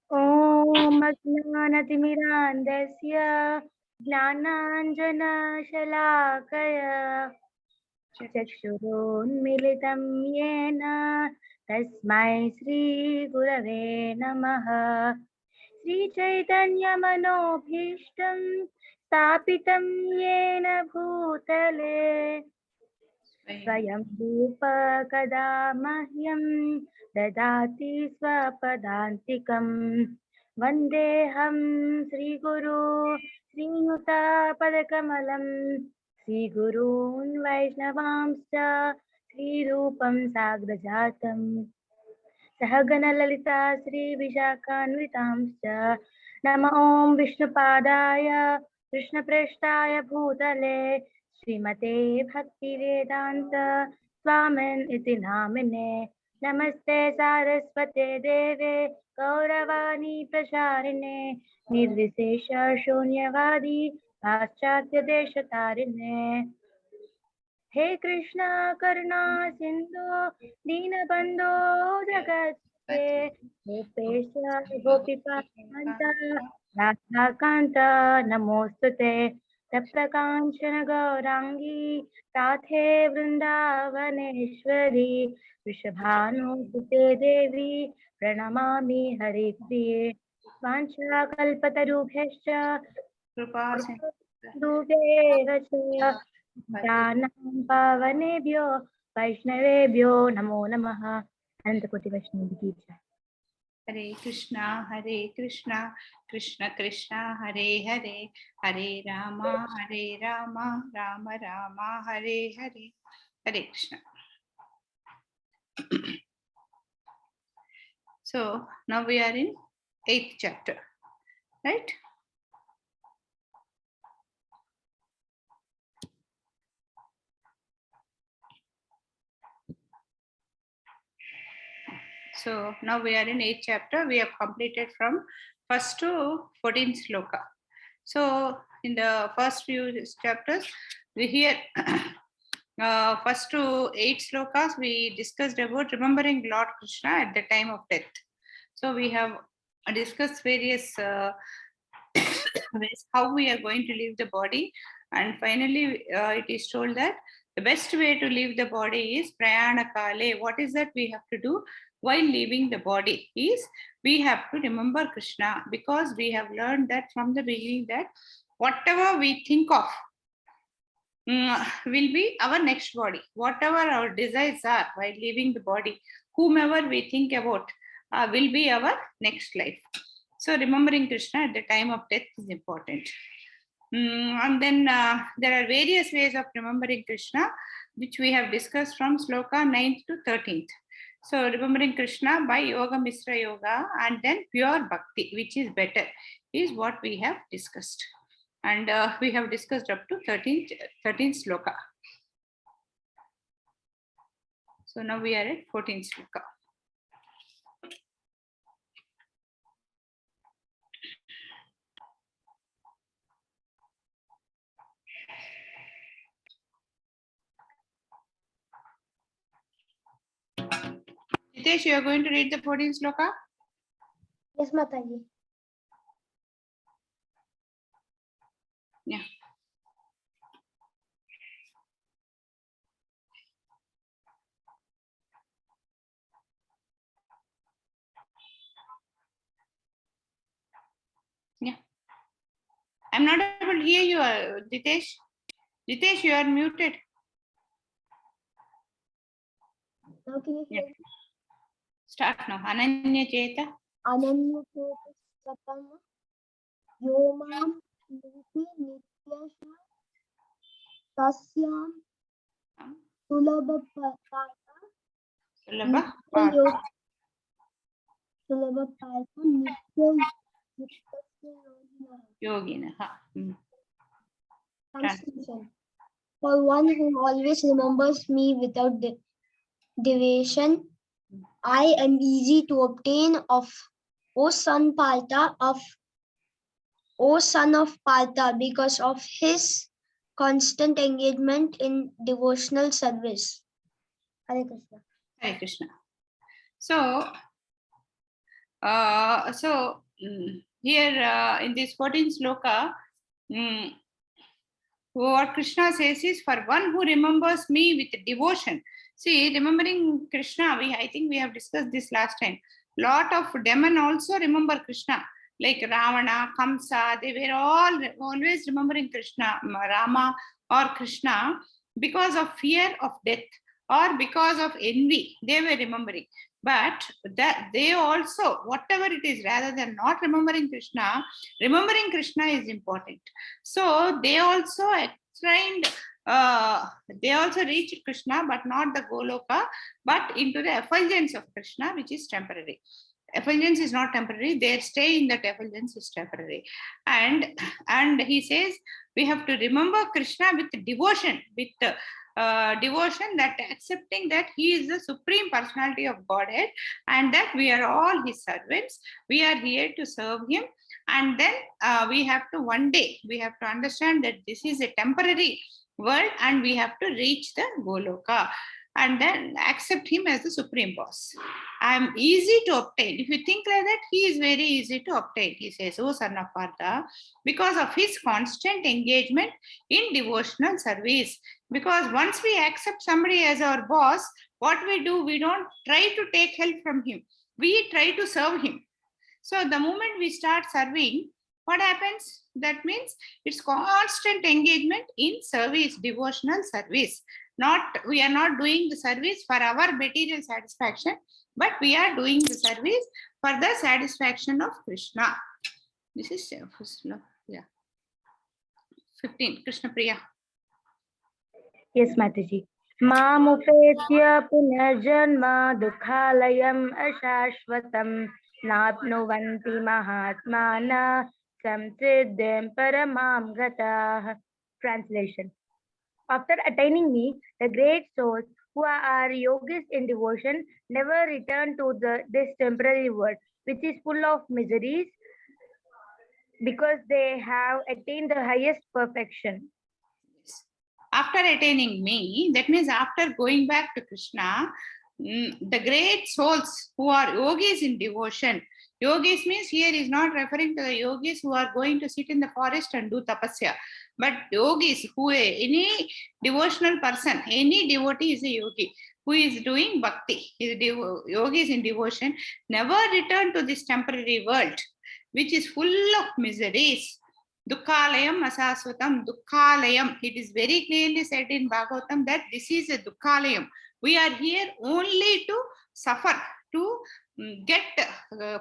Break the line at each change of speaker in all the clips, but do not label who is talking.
Om Ajnanatimidandasya Jnananjanashalakaya Chakshurunmilitam yena Tasmai Shri Gurave Namaha Shri Chaitanya Manobhishtam Stapitam yena bhutale Swayam Rupa Kada Mahyam Dadati Swapadantikam Vandeham Sri Guru Sri Yuta Padakamalam Sri Gurun Vaishnavamscha Sri Rupam Sagrajatam Sahagana Lalita Sri Vishakhanvitamscha Nama Om Vishnupadaya Krishna Preshtaya Bhutale Srimate Bhakti Vedanta Swamin Iti Namine Namaste Saraswate Deve Gauravani Prasharine Nirvisesha Shunyavadi Paschatya Deshatarine He Krishna Karuna Sindhu Dinabandho Jagate Gopesha Gopika Kanta Radha Kanta Namostute Taprakanchana Gaurangi Radhe Vrindavaneshwari Vrishabhanusute Devi Pranamami Haripriye Vancha Kalpatarubhyascha Kripa Dubheva Janam Pavanebhyo Vaishnavebhyo Namo Namaha Anantakoti Vaishnavi Gita.
Hare Krishna, Krishna Krishna, Hare Hare, Hare Rama, Rama Rama, Hare Hare, Hare Krishna. So now we are in 8th chapter, right? So now we are in 8th chapter. We have completed from 1st to 14th sloka. So in the first few chapters, we hear first to 8 slokas, we discussed about remembering Lord Krishna at the time of death. So we have discussed various ways how we are going to leave the body, and finally it is told that the best way to leave the body is prayana kale. What is that we have to do while leaving the body is we have to remember Krishna, because we have learned that from the beginning that whatever we think of will be our next body. Whatever our desires are while leaving the body, whomever we think about will be our next life. So remembering Krishna at the time of death is important. And then there are various ways of remembering Krishna, which we have discussed from sloka 9th to 13th. So remembering Krishna by Yoga Misra Yoga and then pure bhakti, which is better, is what we have discussed. And we have discussed up to 13th sloka. So now we are at 14th sloka. Hitesh, you are going to read the 14th sloka?
Yes, Mataji.
Yeah. Yeah. I'm not able to hear you, Hitesh. Hitesh, you are muted.
Now can you hear me?
Start now. Ananya Cheta.
Ananya Cheta Satama Yomam Niti Nityasha Tasyam Sulabha Pata Sulabha Pata Nitya
Yoginaha.
Translation. For one who always remembers me without deviation, I am easy to obtain of O son of Partha, because of his constant engagement in devotional service. Hare Krishna.
Hare Krishna. So, here in this 14th sloka, what Krishna says is, for one who remembers me with devotion. See, remembering Krishna, I think we have discussed this last time. Lot of demon also remember Krishna, like Ravana, Kamsa, they were all always remembering Krishna, Rama or Krishna, because of fear of death or because of envy, they were remembering. But that they also, whatever it is, rather than not remembering Krishna is important. So they also explained, they also reached Krishna, but not the Goloka, but into the effulgence of Krishna, which is temporary. Effulgence is not temporary, their stay in that effulgence is temporary. And he says we have to remember Krishna with devotion, with devotion, that accepting that he is the supreme personality of Godhead and that we are all his servants, we are here to serve him. And then we have to, one day we have to understand that this is a temporary world and we have to reach the Goloka and then accept him as the supreme boss. I am easy to obtain. If you think like that, he is very easy to obtain. He says, oh son of Partha, because of his constant engagement in devotional service. Because once we accept somebody as our boss, what we do, we don't try to take help from him. We try to serve him. So the moment we start serving, what happens? That means it's constant engagement in service, devotional service. We are not doing the service for our material satisfaction, but we are doing the service for the satisfaction of Krishna. This is first, yeah. 15, Krishna Priya.
Yes, Mataji. Mamupetya punarjanma dukhalayam ashashvatam napnuvanti mahatmana samsiddhim paramam gatah. Translation. After attaining me, the great souls who are yogis in devotion never return to this temporary world, which is full of miseries, because they have attained the highest perfection.
After attaining me, that means after going back to Krishna, the great souls who are yogis in devotion. Yogis means here is not referring to the yogis who are going to sit in the forest and do tapasya, but yogis who, any devotional person, any devotee is a yogi who is doing bhakti, yogis in devotion, never return to this temporary world, which is full of miseries. Dukhalayam asaswatam, Dukhalayam. It is very clearly said in Bhagavatam that this is a Dukhalayam. We are here only to suffer, to get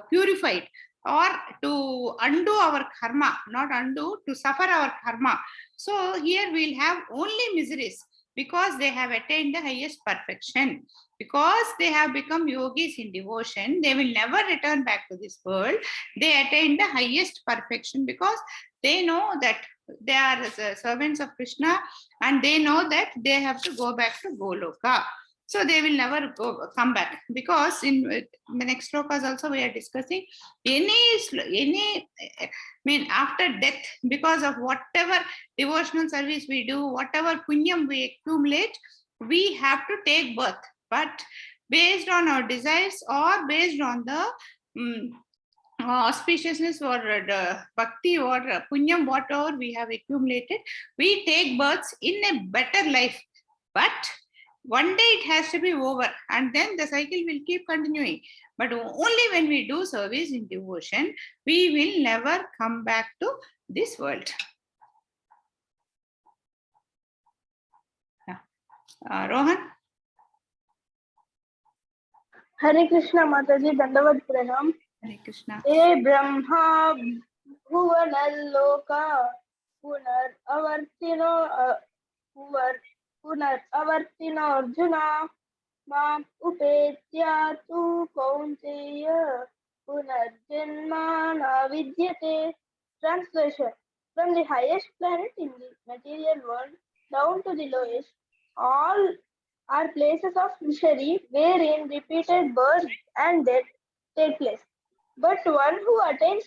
purified, or to undo our karma, not undo, to suffer our karma. So here we'll have only miseries because they have attained the highest perfection. Because they have become yogis in devotion, they will never return back to this world. They attain the highest perfection because they know that they are the servants of Krishna and they know that they have to go back to Goloka. So they will never come back, because in the next slokas also we are discussing after death, because of whatever devotional service we do, whatever punyam we accumulate, we have to take birth. But based on our desires or based on the auspiciousness or bhakti or punyam, whatever we have accumulated, we take births in a better life. But one day it has to be over and then the cycle will keep continuing. But only when we do service in devotion, we will never come back to this world. Rohan?
Hare Krishna Mataji, Dandavat Pranam.
Hare Krishna.
E Brahma Bhuvanaloka Punar Avartino Arjuna Mam Upetya Tu Kaunteya Punarjanma Na Vidyate. Translation. From the highest planet in the material world down to the lowest, all are places of misery wherein repeated birth and death take place. But one who attains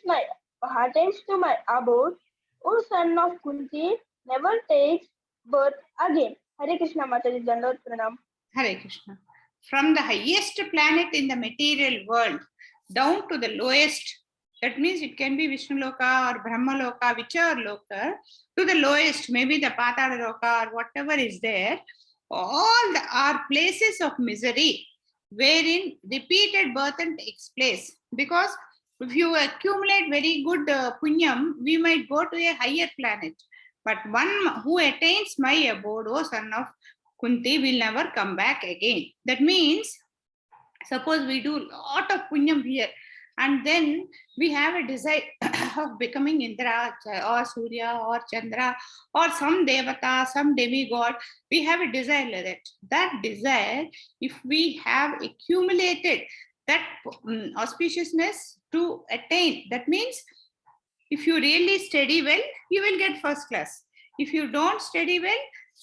to my abode, O son of Kunti, never takes birth again. Hare Krishna Mataji, Dandavat Pranam.
Hare Krishna. from the highest planet in the material world down to the lowest. That means it can be Vishnu Loka or Brahma Loka, whichever Loka, to the lowest, maybe the Patala Loka or whatever is there. All are places of misery wherein repeated birth takes place. Because if you accumulate very good punyam, we might go to a higher planet. But one who attains my abode, O son of Kunti, will never come back again. That means, suppose we do a lot of punyam here, and then we have a desire of becoming Indra or Surya or Chandra or some Devata, some demigod. We have a desire like that. That desire, if we have accumulated that auspiciousness to attain, that means if you really study well, you will get first class. If you don't study well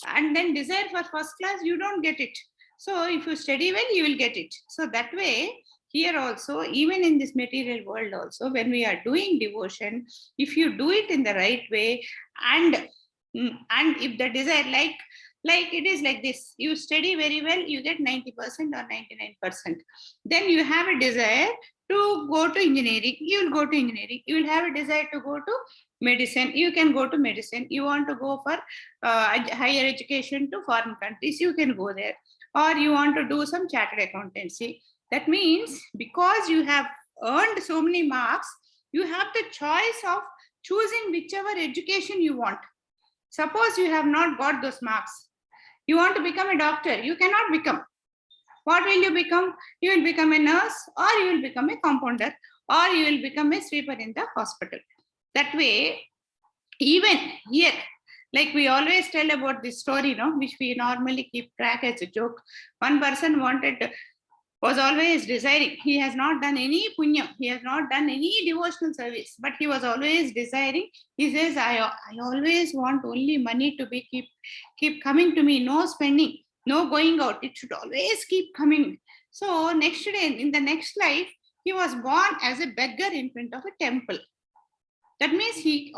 and then desire for first class, you don't get it. So if you study well, you will get it. So that way, here also, even in this material world also, when we are doing devotion, if you do it in the right way, and if the desire, like it is like this, you study very well, you get 90% or 99%. Then you have a desire to go to engineering, you will go to engineering. You will have a desire to go to medicine, you can go to medicine. You want to go for higher education to foreign countries, you can go there. Or you want to do some chartered accountancy. That means because you have earned so many marks, you have the choice of choosing whichever education you want. Suppose you have not got those marks, you want to become a doctor, you cannot become. What will you become? You will become a nurse, or you will become a compounder, or you will become a sweeper in the hospital. That way, even here, like we always tell about this story, no, which we normally keep track as a joke. One person was always desiring. He has not done any punyam. He has not done any devotional service, but he was always desiring. He says, I always want only money to be keep coming to me, no spending, no going out. It should always keep coming. So next day, in the next life, he was born as a beggar in front of a temple. That means he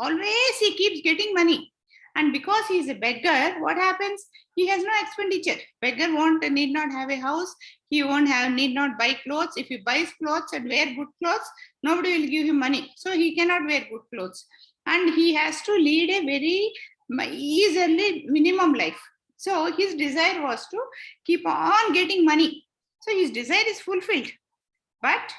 keeps getting money. And because he is a beggar, what happens? He has no expenditure. Beggar need not have a house. He need not buy clothes. If he buys clothes and wear good clothes, nobody will give him money. So he cannot wear good clothes. And he has to lead a very easily minimum life. So his desire was to keep on getting money. So his desire is fulfilled, but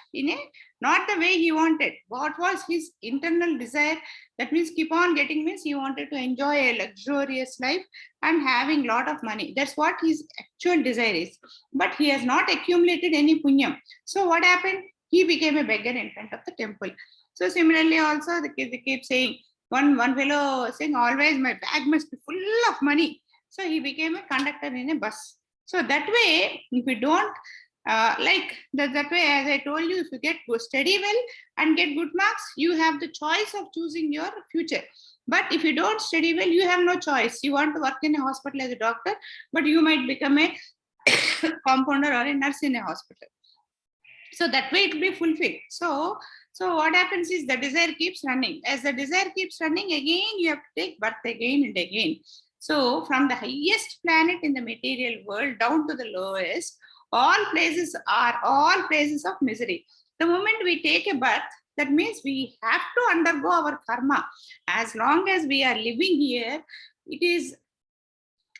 not the way he wanted. What was his internal desire? That means keep on getting means he wanted to enjoy a luxurious life and having lot of money. That's what his actual desire is. But he has not accumulated any punyam. So what happened? He became a beggar in front of the temple. So similarly also they keep saying, one fellow saying, always my bag must be full of money. So he became a conductor in a bus. So that way, if we don't that way, as I told you, if you study well and get good marks, you have the choice of choosing your future. But if you don't study well, you have no choice. You want to work in a hospital as a doctor, but you might become a compounder or a nurse in a hospital. So that way it will be fulfilled. So what happens is the desire keeps running. As the desire keeps running, again you have to take birth again and again. So from the highest planet in the material world down to the lowest, all places of misery. The moment we take a birth, that means we have to undergo our karma. As long as we are living here, it is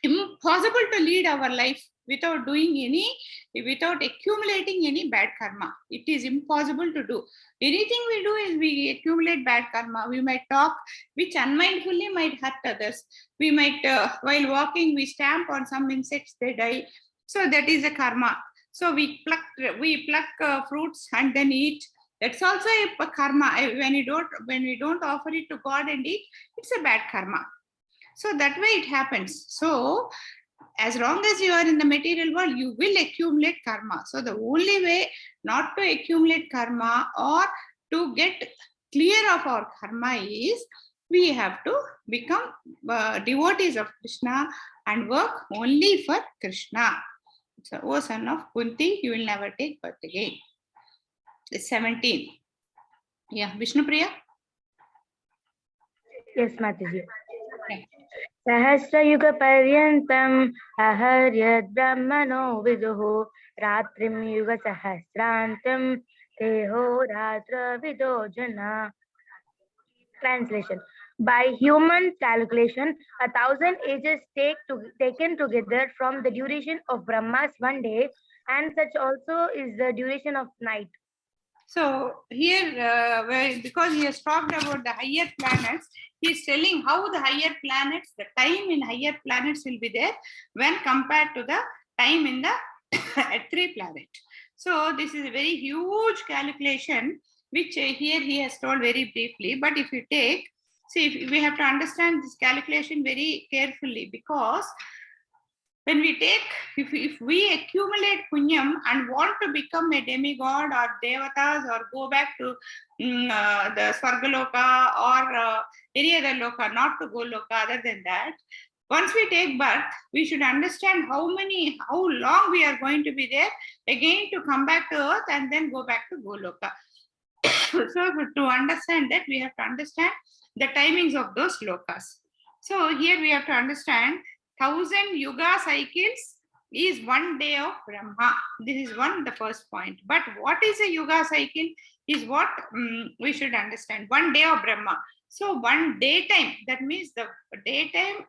impossible to lead our life without accumulating any bad karma. It is impossible to do. Anything we do is we accumulate bad karma. We might talk which unmindfully might hurt others. We might, while walking, we stamp on some insects, they die. So that is a karma. So we pluck fruits and then eat. That's also a karma. When we don't offer it to God and eat, it's a bad karma. So that way it happens. So as long as you are in the material world, you will accumulate karma. So the only way not to accumulate karma or to get clear of our karma is we have to become devotees of Krishna and work only for Krishna. So, O son of Kunti, you will never take birth again. It's 17. Yeah, Vishnu Priya?
Yes, Mataji. सहस्रयुगपर्यन्तम् अहर्यद्ब्रह्मणो विदुः रात्रिं युगसहस्रान्तं तेहोरात्रविदो जना. Translation. By human calculation, 1,000 ages taken together from the duration of Brahma's one day, and such also is the duration of night.
So here, because he has talked about the higher planets, he is telling how the higher planets, the time in higher planets will be there when compared to the time in the three planet. So this is a very huge calculation, which here he has told very briefly. But if you take, see, we have to understand this calculation very carefully, because when we take, if we accumulate punyam and want to become a demigod or devatas or go back to the Swargaloka or any other loka, not to go loka, other than that, once we take birth, we should understand how long we are going to be there again to come back to earth and then go back to Goloka. So to understand that, we have to understand the timings of those lokas. So here we have to understand 1,000 yuga cycles is 1 day of Brahma. This is the first point. But what is a yuga cycle is what we should understand. 1 day of Brahma. So 1 daytime, that means the daytime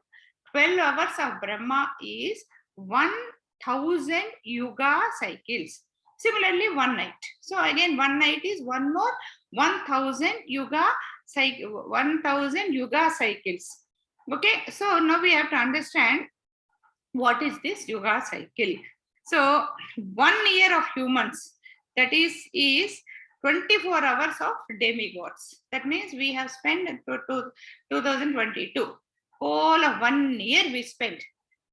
12 hours of Brahma is 1,000 yuga cycles. Similarly, 1 night. So again, 1 night is one more 1,000 yuga cycle, 1,000 yuga cycles. Okay, so now we have to understand what is this yuga cycle. So 1 year of humans, that is 24 hours of demigods. That means we have spent 2022. Whole of 1 year we spent.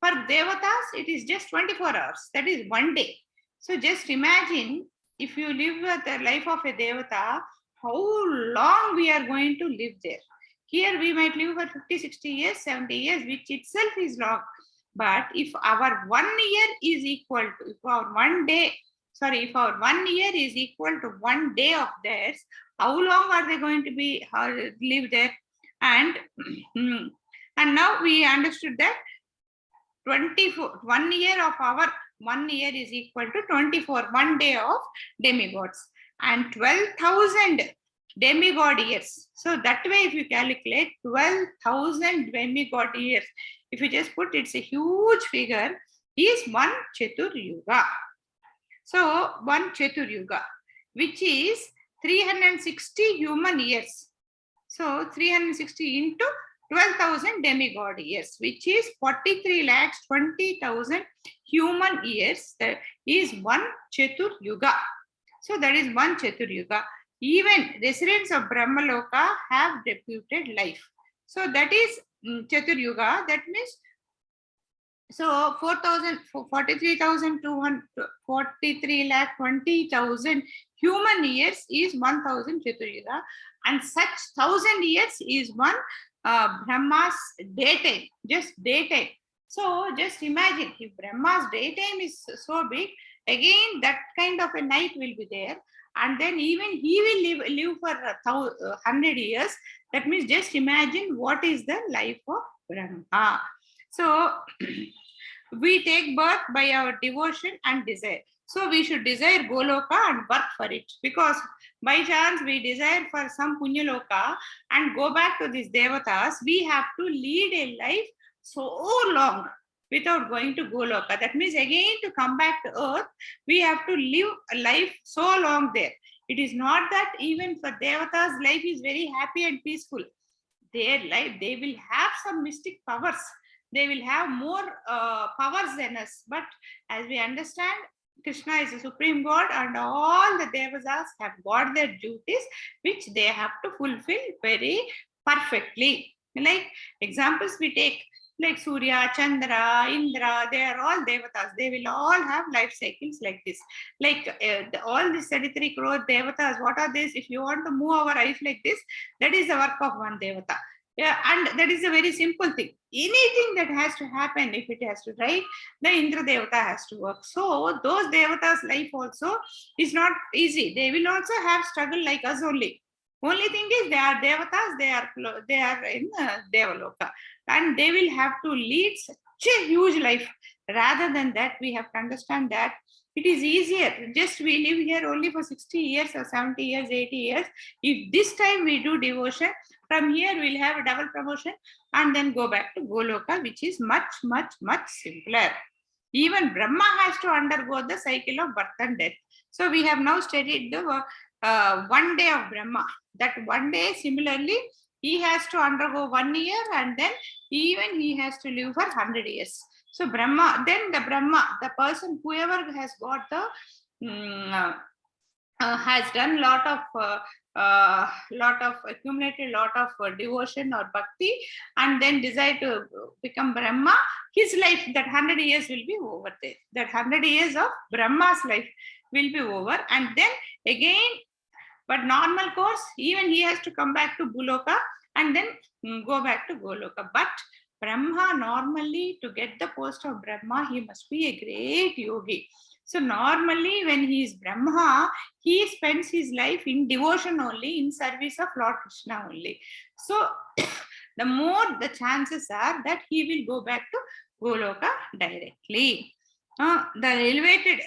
For devatas, it is just 24 hours. That is 1 day. So just imagine, if you live the life of a devata, how long we are going to live there. Here we might live for 50, 60 years, 70 years, which itself is long. But if our 1 year is equal to, if our 1 year is equal to 1 day of theirs, how long are they going to be live there? And now we understood that 1 year of our 1 year is equal to 24, 1 day of demigods, and 12,000 demigod years. So that way, if you calculate 12,000 demigod years, if you just put, it's a huge figure, is 1 Chatur Yuga. So 1 Chatur Yuga, which is 360 human years. So 360 into 12,000 demigod years, which is 43,20,000 human years. That is 1 Chatur Yuga. So that is 1 Chatur Yuga. Even residents of Brahmaloka have reputed life. So that is Chatur Yuga. That means, so 43,20,000 human years is 1,000 Chatur Yuga, and such 1,000 years is 1 Brahma's daytime, just daytime. So just imagine, if Brahma's daytime is so big, again that kind of a night will be there, and then even he will live for 100 years. That means just imagine what is the life of Brahma. So we take birth by our devotion and desire. So we should desire Goloka and work for it, because by chance we desire for some Punyaloka and go back to these devatas, we have to lead a life so long without going to Goloka. That means again to come back to earth, we have to live a life so long there. It is not that even for devatas, life is very happy and peaceful. Their life, they will have some mystic powers. They will have more powers than us. But as we understand, Krishna is a supreme God, and all the devas have got their duties, which they have to fulfill very perfectly. Like examples we take, like Surya, Chandra, Indra, they are all devatas. They will all have life cycles like this. Like all these 33 crore devatas, what are these? If you want to move our eyes like this, that is the work of one devata. Yeah, and that is a very simple thing. Anything that has to happen, if it has to write, the Indra Devata has to work. So those Devatas' life also is not easy. They will also have struggle like us only. Only thing is they are devatas, they are in Devaloka, and they will have to lead such a huge life. Rather than that, we have to understand that it is easier. Just we live here only for 60 years or 70 years, 80 years. If this time we do devotion, from here we'll have a double promotion and then go back to Goloka, which is much, much, much simpler. Even Brahma has to undergo the cycle of birth and death. So we have now studied the one day of Brahma. That one day, similarly, he has to undergo 1 year and then even he has to live for 100 years. So Brahma, then the Brahma, the person, whoever has got the has done lot of accumulated lot of devotion or bhakti, and then decide to become Brahma. His life, that 100 years will be over there. That 100 years of Brahma's life will be over, and then again, but normal course, even he has to come back to Bhuloka and then go back to Goloka. But Brahma, normally to get the post of Brahma, he must be a great yogi. So normally when he is Brahma, he spends his life in devotion only, in service of Lord Krishna only. So the more the chances are that he will go back to Goloka directly. The elevated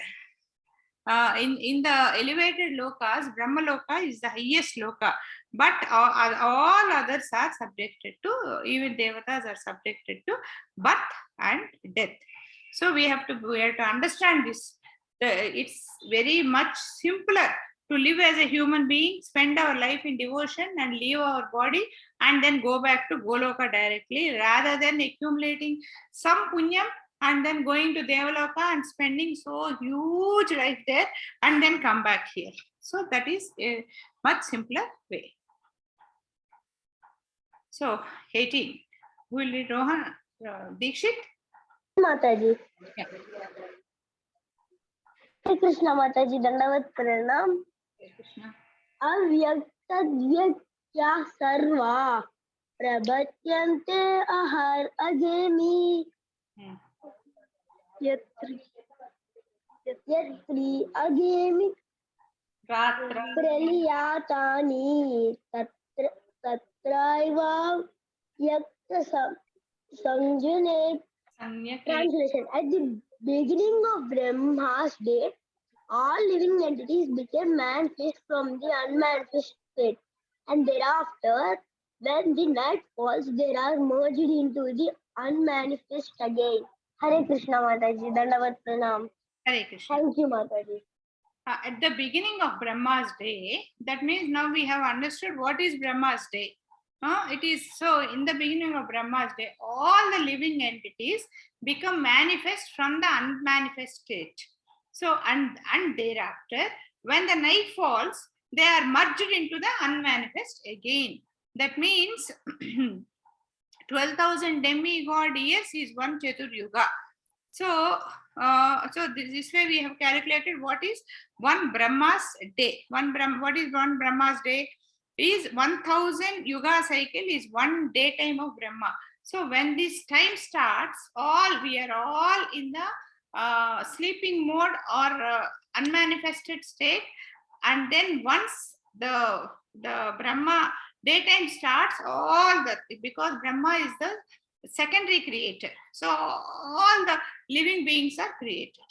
in the elevated lokas, Brahma Loka is the highest loka, but all others are subjected to, even devatas are subjected to birth and death. So we have to understand this. It's very much simpler to live as a human being, spend our life in devotion and leave our body and then go back to Goloka directly, rather than accumulating some punyam and then going to Devaloka and spending so huge life there and then come back here. So that is a much simpler way. So 18. Who will read? Rohan? Dikshit?
Mataji.
Yeah.
Hare Krishna Mataji, Dandavat Pranam.
Hare Krishna.
Avyaktadyakya sarva prabhatyante ahar ajemi yatri agemi
Ratra.
praliyatani tatraiva yakta sanjane.
Sanyak.
Translation: at the beginning of Brahma's day, all living entities became manifest from the unmanifest state, and thereafter, when the night falls, they are merged into the unmanifest again. Hare Krishna Mataji, Dandavat Pranam.
Hare Krishna.
Thank you, Mataji.
At the beginning of Brahma's day, that means now we have understood what is Brahma's day. It is so in the beginning of Brahma's day, all the living entities become manifest from the unmanifest state. So, and thereafter, when the night falls, they are merged into the unmanifest again. That means 12,000 demigod years is one Chatur Yuga. So, this way we have calculated what is one Brahma's day. What is one Brahma's day? Is 1,000 yuga cycle is one daytime of Brahma. So when this time starts, we are all in the sleeping mode or unmanifested state, and then once the Brahma daytime starts, because Brahma is the secondary creator, so all the living beings are created,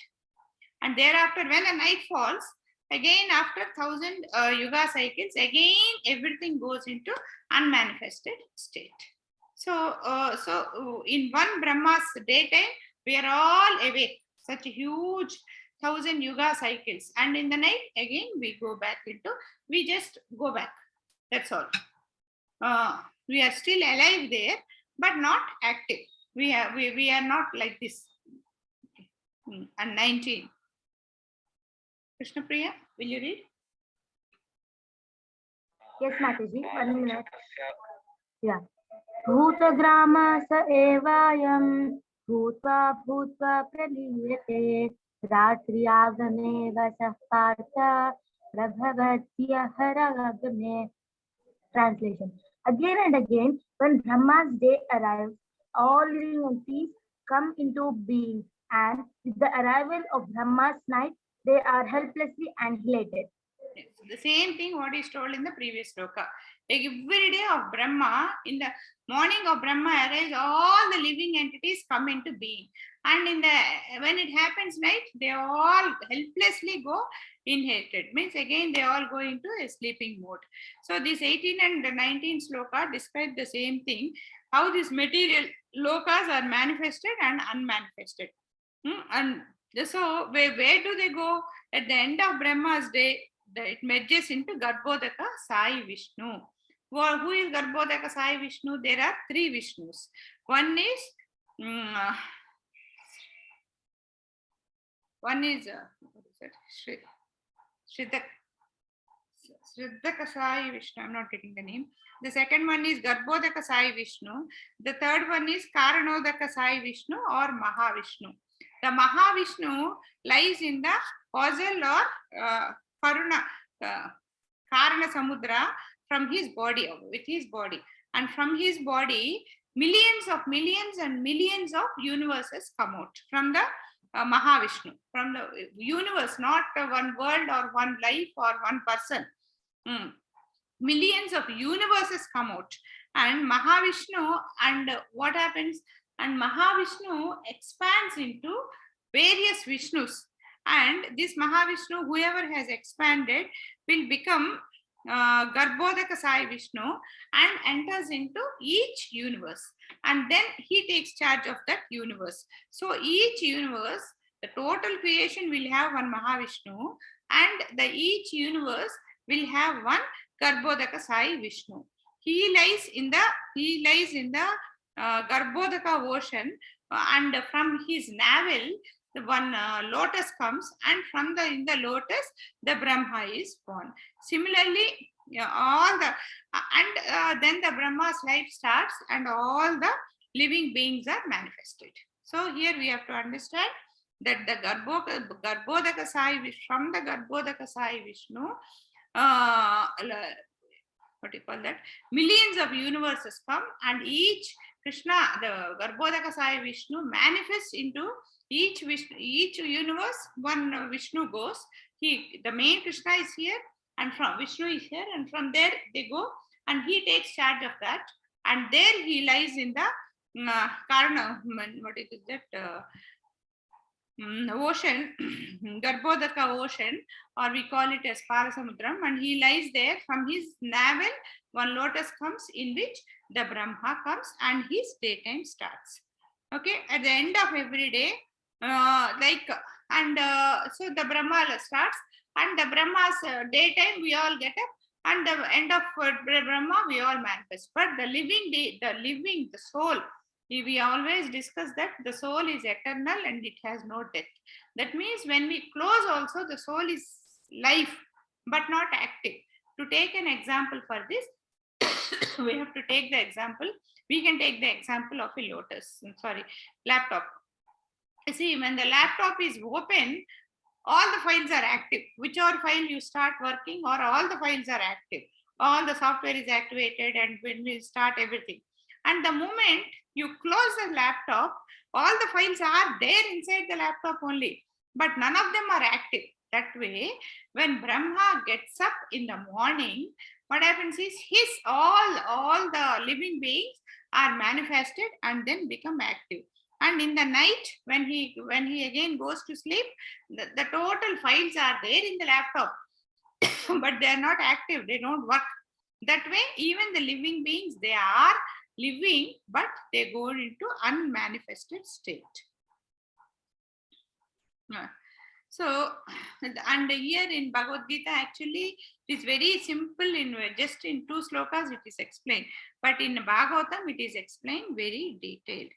and thereafter when the night falls, again after 1,000 yuga cycles, again everything goes into unmanifested state. So in one Brahma's daytime, we are all awake, such a huge 1,000 yuga cycles, and in the night again we just go back. That's all. We are still alive there, but not active. We are not like this. And 19. Krishna Priya, will you read?
Yes, Mataji, 1 minute. Yeah. Bhutagrama sa evayam bhutva bhutva praliyate ratriyagame vasah partha prabhavatya haragame. Translation: again and again, when Brahma's day arrives, all living entities come into being, and with the arrival of Brahma's night, they are helplessly annihilated.
the same thing what is told in the previous sloka. Like every day of Brahma, in the morning of Brahma arise, all the living entities come into being. And in the when it happens night, they all helplessly go inherited. Means again they all go into a sleeping mode. So this 18 and 19 sloka describe the same thing, how these material lokas are manifested and unmanifested. And so where do they go? At the end of Brahma's day, it merges into Garbhodaka Sai Vishnu. Well, who is Garbhodaka Sai Vishnu? There are three Vishnus. One is what is it? Shriddhaka Sai Vishnu. I'm not getting the name. The second one is Garbhodaka Sai Vishnu. The third one is Karanodaka Sai Vishnu or Mahavishnu. The Mahavishnu lies in the causal or Karana Samudra from his body, with his body. And from his body, millions and millions of universes come out from the Mahavishnu, from the universe, not one world or one life or one person. Millions of universes come out. And Mahavishnu, and what happens? And Mahavishnu expands into various Vishnus. And this Mahavishnu, whoever has expanded, will become Garbhodaka Sai Vishnu and enters into each universe. And then he takes charge of that universe. So each universe, the total creation will have one Mahavishnu, and each universe will have one Garbhodaka Sai Vishnu. He lies in the Garbhodaka ocean, and from his navel, the one lotus comes, and from in the lotus, the Brahma is born. Similarly, then the Brahma's life starts, and all the living beings are manifested. So here we have to understand that the Garbhodaka Sai Vishnu, from the Garbhodaka Sai Vishnu, what do you call that? Millions of universes come, and each Krishna, the Garbhodaka Sai Vishnu, manifests into each universe. One Vishnu goes. The main Krishna is here, and from Vishnu is here, and from there they go, and he takes charge of that. And there he lies in the Karna, what is that? Ocean, Garbhodaka ocean, or we call it as Parasamudram, and he lies there. From his navel, one lotus comes, in which the Brahma comes, and his daytime starts. Okay, at the end of every day, so the Brahma starts, and the Brahma's daytime we all get up, and the end of Brahma we all manifest. But the soul, we always discuss that the soul is eternal and it has no death. That means when we close also, the soul is life but not active. To take an example for this, we have to take the example. We can take the example of a laptop. You see, when the laptop is open, all the files are active. Whichever file you start working, or all the files are active. All the software is activated, and when we start everything. And the moment you close the laptop, all the files are there inside the laptop only, but none of them are active. That way, when Brahma gets up in the morning, what happens is all the living beings are manifested and then become active. And in the night, when he again goes to sleep, the total files are there in the laptop, but they are not active. They don't work. That way, even the living beings, they are living, but they go into unmanifested state. So, and here in Bhagavad Gita, actually, it is very simple. Just in 2 slokas, it is explained. But in Bhagavatam, it is explained very detailed.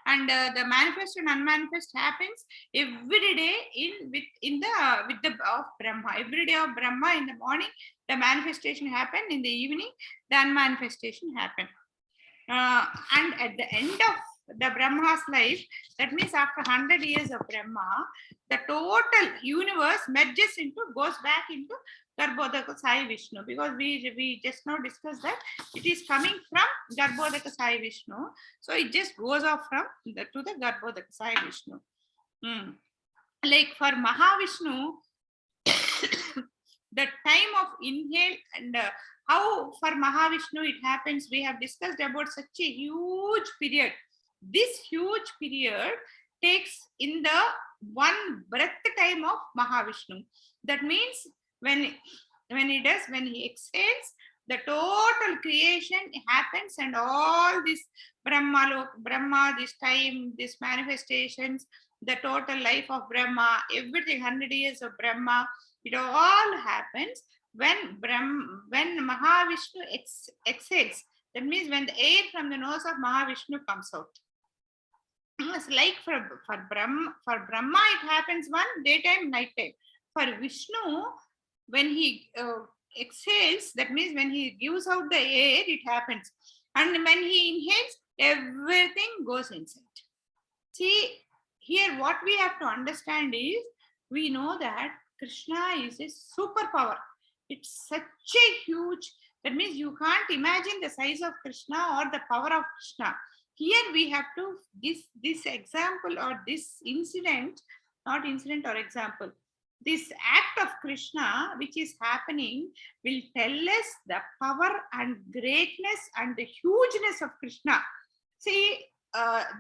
And the manifest and unmanifest happens every day with the of Brahma. Every day of Brahma, in the morning, the manifestation happen. In the evening, the unmanifestation happen. And at the end of the Brahma's life, that means after 100 years of Brahma, the total universe goes back into Garbhodaka Sai Vishnu, because we just now discussed that it is coming from Garbhodaka Sai Vishnu, so it just goes off to the Garbhodaka Sai Vishnu. Like for Mahavishnu, the time of inhale and how for Mahavishnu it happens. We have discussed about such a huge period. This huge period takes in the one breath time of Mahavishnu. That means when he exhales, the total creation happens, and all this Brahma, this time, this manifestations, the total life of Brahma, everything, 100 years of Brahma, it all happens when Mahavishnu exhales. That means when the air from the nose of Mahavishnu comes out. It's like for Brahma, it happens one daytime, nighttime. For Vishnu, when he exhales, that means when he gives out the air, it happens. And when he inhales, everything goes inside. See, here what we have to understand is, we know that Krishna is a superpower. It's such a huge, that means you can't imagine the size of Krishna or the power of Krishna. Here we have to, this example or this incident, not incident or example, this act of Krishna which is happening will tell us the power and greatness and the hugeness of Krishna. See,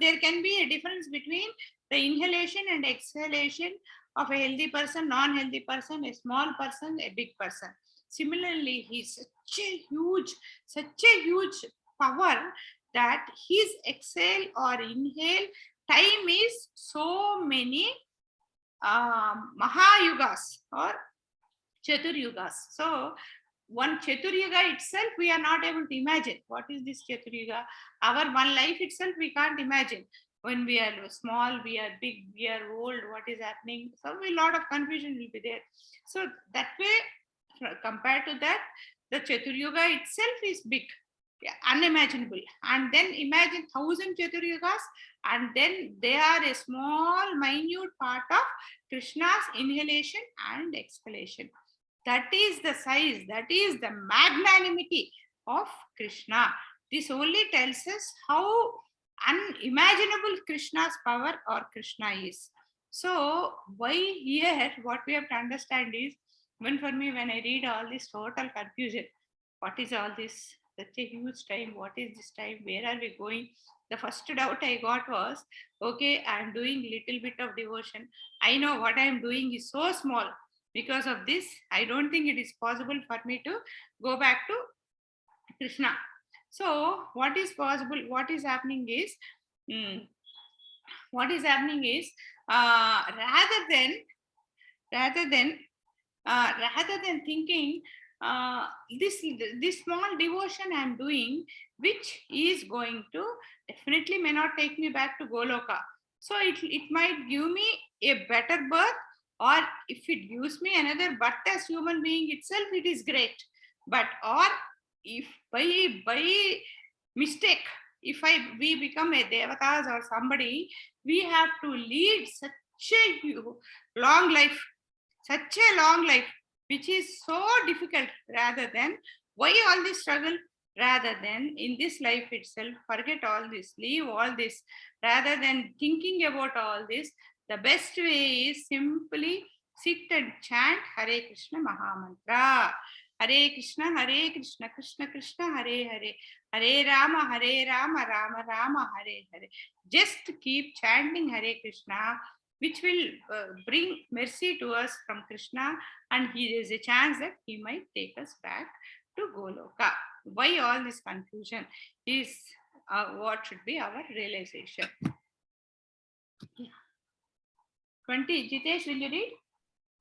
there can be a difference between the inhalation and exhalation of a healthy person, non-healthy person, a small person, a big person. Similarly, he's such a huge power that his exhale or inhale time is so many Mahayugas or Chaturyugas. So one Chaturyuga itself, we are not able to imagine. What is this Chaturyuga? Our one life itself, we can't imagine. When we are small, we are big, we are old, what is happening? So a lot of confusion will be there. So that way, compared to that, the Chaturyuga itself is big, unimaginable. And then imagine 1,000 Chaturyugas, and then they are a small, minute part of Krishna's inhalation and exhalation. That is the size, that is the magnanimity of Krishna. This only tells us how unimaginable Krishna's power or Krishna is. So why here, what we have to understand is, when I read all this total confusion, what is all this? Such a huge time. What is this time? Where are we going? The first doubt I got was, okay, I am doing little bit of devotion. I know what I am doing is so small. Because of this, I don't think it is possible for me to go back to Krishna. So what is possible? What is happening is, rather than thinking this small devotion I am doing, which is going to definitely may not take me back to Goloka. So it might give me a better birth, or if it gives me another birth as human being itself, it is great. But or if by mistake, if we become a devatas or somebody, we have to lead such a long life, which is so difficult. Rather than, why all this struggle? Rather than in this life itself, forget all this, leave all this. Rather than thinking about all this, the best way is simply sit and chant Hare Krishna Mahamantra. Hare Krishna, Krishna Krishna, Hare Hare, Hare Rama, Rama Rama, Hare Hare. Just keep chanting Hare Krishna, which will bring mercy to us from Krishna, and there is a chance that he might take us back to Goloka. Why all this confusion is what should be our realization. 20. Jitesh, will you read?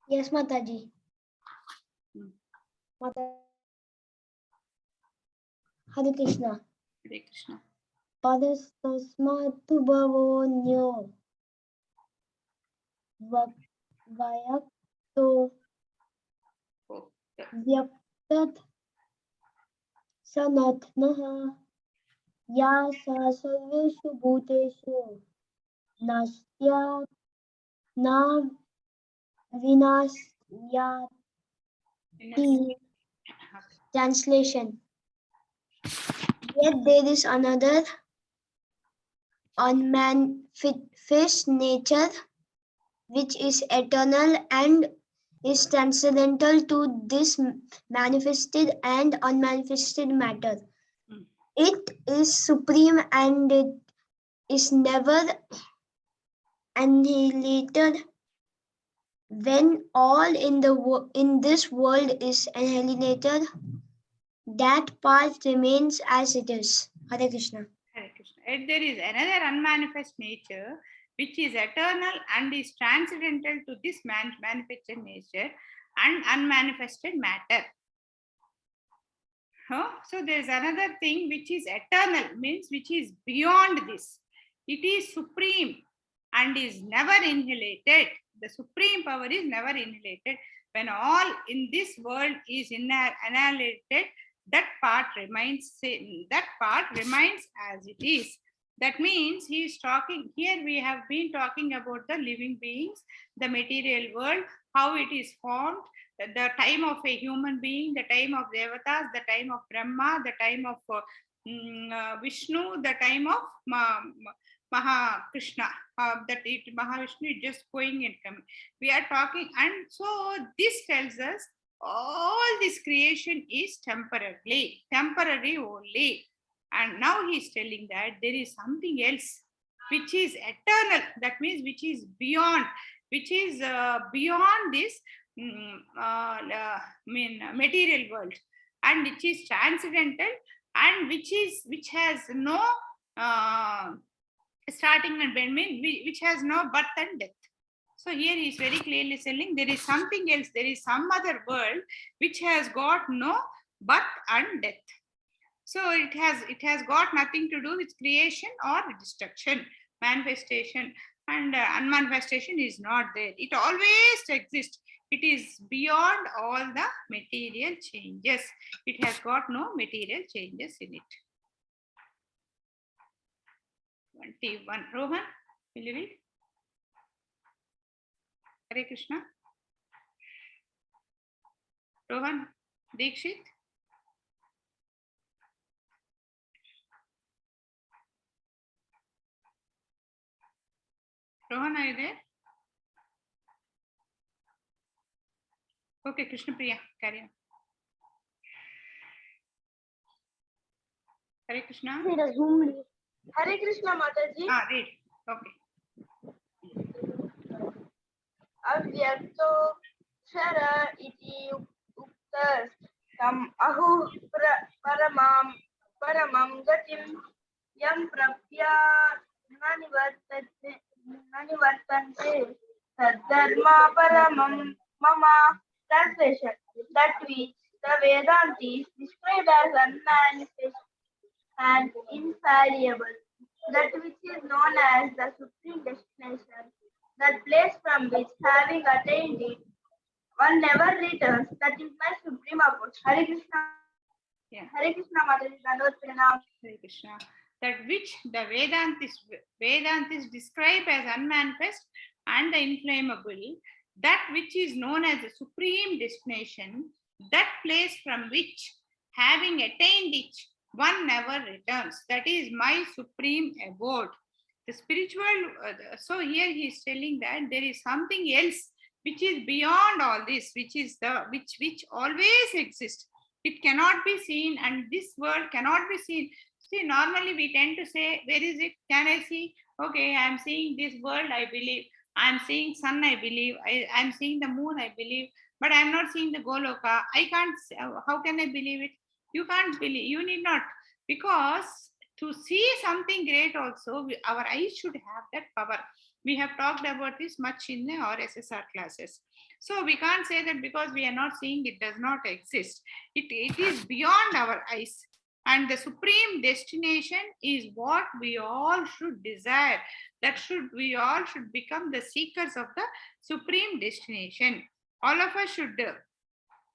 Yes, Mataji. Hare Krishna.
Hare Krishna.
Padastasmatu bhavonyo vayakto vyaktat sanatnaha yasa sarveshu bhuteshu nastya na vinasyati. Translation. Yet there is another unmanifest nature which is eternal and is transcendental to this manifested and unmanifested matter.
Mm.
It is supreme and it is never annihilated. When all in this world is annihilated, that part remains as it is. Hare Krishna.
Hare Krishna. Yet there is another unmanifest nature which is eternal and is transcendental to this manifested nature and unmanifested matter. So there is another thing which is eternal, means which is beyond this. It is supreme and is never annihilated. The supreme power is never annihilated. When all in this world is annihilated, that part remains as it is. That means he is talking here. We have been talking about the living beings, the material world, how it is formed, the time of a human being, the time of devatas, the time of Brahma, the time of Vishnu, the time of Maha Krishna. That it Mahavishnu is just going and coming. We are talking, and so this tells us all this creation is temporary only. And now he is telling that there is something else which is eternal. That means which is beyond, beyond this material world, and which is transcendental, and which has no starting and end, which has no birth and death. So here he is very clearly telling there is something else, there is some other world which has got no birth and death. So it has got nothing to do with creation or destruction, manifestation and unmanifestation is not there. It always exists. It is beyond all the material changes. It has got no material changes in it. 21. Rohan, will you read? Hare Krishna. Rohan, Dikshit. Rohan, are you there? Okay, Krishna Priya, carry on. Hare Krishna.
Hare Krishna Mataji.
Read. Okay.
Avyakto Shara iti uktas tam ahu paramam gatim yam prapya nanivartante tadharma paramam mama. Translation: that which the Vedantis describe as unmanifest and infallible, that which is known as the supreme destination, that place from which, having attained it, one never returns. That is my supreme abode. Hare Krishna.
Yeah.
Hare Krishna Mataji, Dandavad Pranam.
Hare Krishna. That which the Vedantis describe as unmanifest and the inflammable, that which is known as the supreme destination, that place from which, having attained it, one never returns. That is my supreme abode. The spiritual, so here he is telling that there is something else which is beyond all this, which is which always exists. It cannot be seen, and this world cannot be seen. See, normally we tend to say, where is it? Can I see? Okay, I am seeing this world, I believe. I am seeing sun, I believe. I am seeing the moon, I believe. But I am not seeing the Goloka. I can't, how can I believe it? You can't believe, you need not. Because to see something great also, our eyes should have that power. We have talked about this much in our SSR classes. So we can't say that because we are not seeing it does not exist. It is beyond our eyes. And the supreme destination is what we all should desire. We all should become the seekers of the supreme destination. All of us should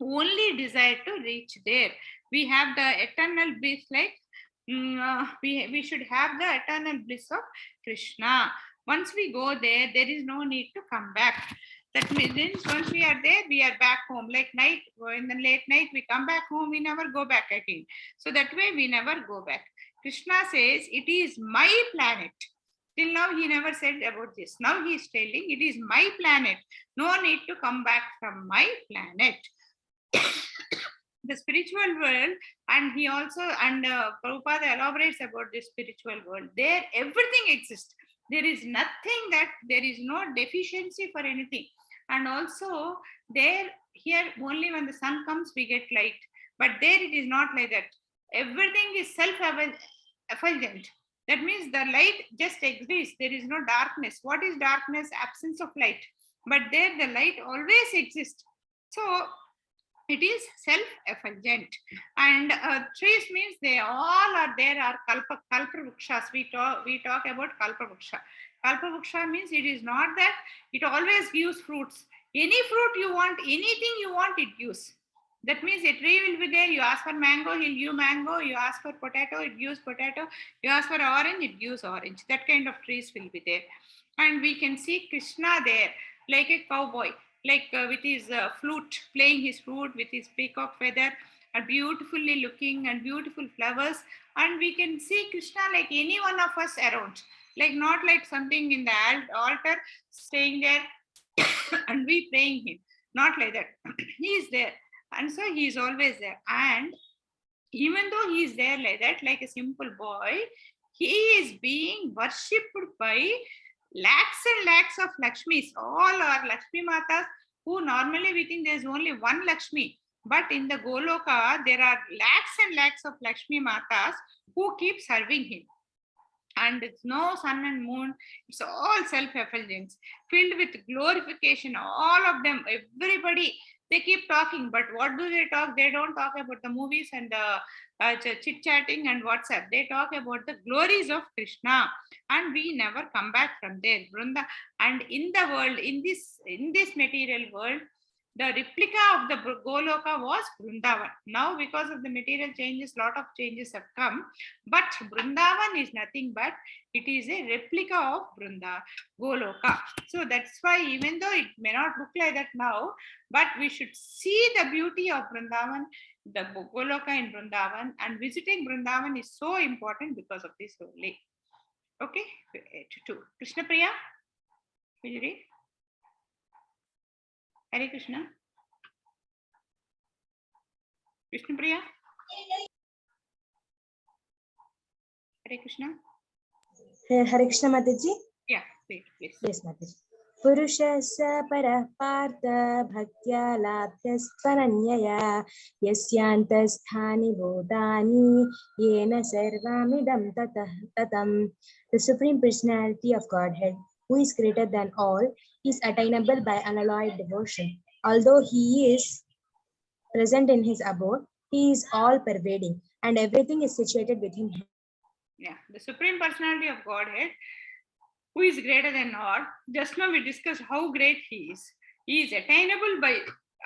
only desire to reach there. We have the eternal bliss, like we should have the eternal bliss of Krishna. Once we go there, there is no need to come back. That means once we are there, we are back home. Like night, in the late night, we come back home, we never go back again. So that way we never go back. Krishna says, it is my planet. Till now, he never said about this. Now he is telling, it is my planet. No need to come back from my planet. The spiritual world, and he also, and Prabhupada elaborates about the spiritual world. There, everything exists. There is nothing that, there is no deficiency for anything. And also, there, here, only when the sun comes, we get light. But there, it is not like that. Everything is self-effulgent. That means the light just exists. There is no darkness. What is darkness? Absence of light. But there, the light always exists. So, it is self-effulgent. And trees means they all are there, are kalpa-vrukshas. We talk about kalpa-vruksha. Kalpa-vruksha means it is not that it always gives fruits. Any fruit you want, anything you want, it gives. That means a tree will be there. You ask for mango, he'll give mango. You ask for potato, it gives potato. You ask for orange, it gives orange. That kind of trees will be there. And we can see Krishna there, like a cowboy, like with his flute, playing his flute with his peacock feather, and beautifully looking and beautiful flowers. And we can see Krishna like any one of us around, like not like something in the altar, staying there and we praying him. Not like that. He is there. And so he is always there. And even though he is there like that, like a simple boy, he is being worshipped by lakhs and lakhs of Lakshmis. All are Lakshmi Matas, who normally we think there is only one Lakshmi. But in the Goloka, there are lakhs and lakhs of Lakshmi Matas who keep serving him. And it's no sun and moon, it's all self-effulgence, filled with glorification. All of them, everybody, they keep talking. But what do they talk? They don't talk about the movies and chit-chatting and WhatsApp. They talk about the glories of Krishna. And we never come back from there. Vrunda. And in the world, in this material world, the replica of the Goloka was Vrindavan. Now, because of the material changes, lot of changes have come. But Vrindavan is nothing but, it is a replica of Goloka. So that's why, even though it may not look like that now, but we should see the beauty of Vrindavan, the Goloka in Vrindavan, and visiting Vrindavan is so important because of this only. Okay, 2. Krishna Priya, will you read? Hare Krishna. Krishna Priya. Hare Krishna.
Hare Krishna Mataji.
Yeah, wait, please.
Yes, Mataji. Purushasa parah partha bhaktya labhyasvananyaya yasyantasthani bodhani yena sarvamidam tatam. The Supreme Personality of Godhead, who is greater than all, is attainable by unalloyed devotion. Although he is present in his abode, he is all-pervading, and everything is situated within him.
Yeah, the Supreme Personality of Godhead, who is greater than all. Just now we discussed how great he is. He is attainable by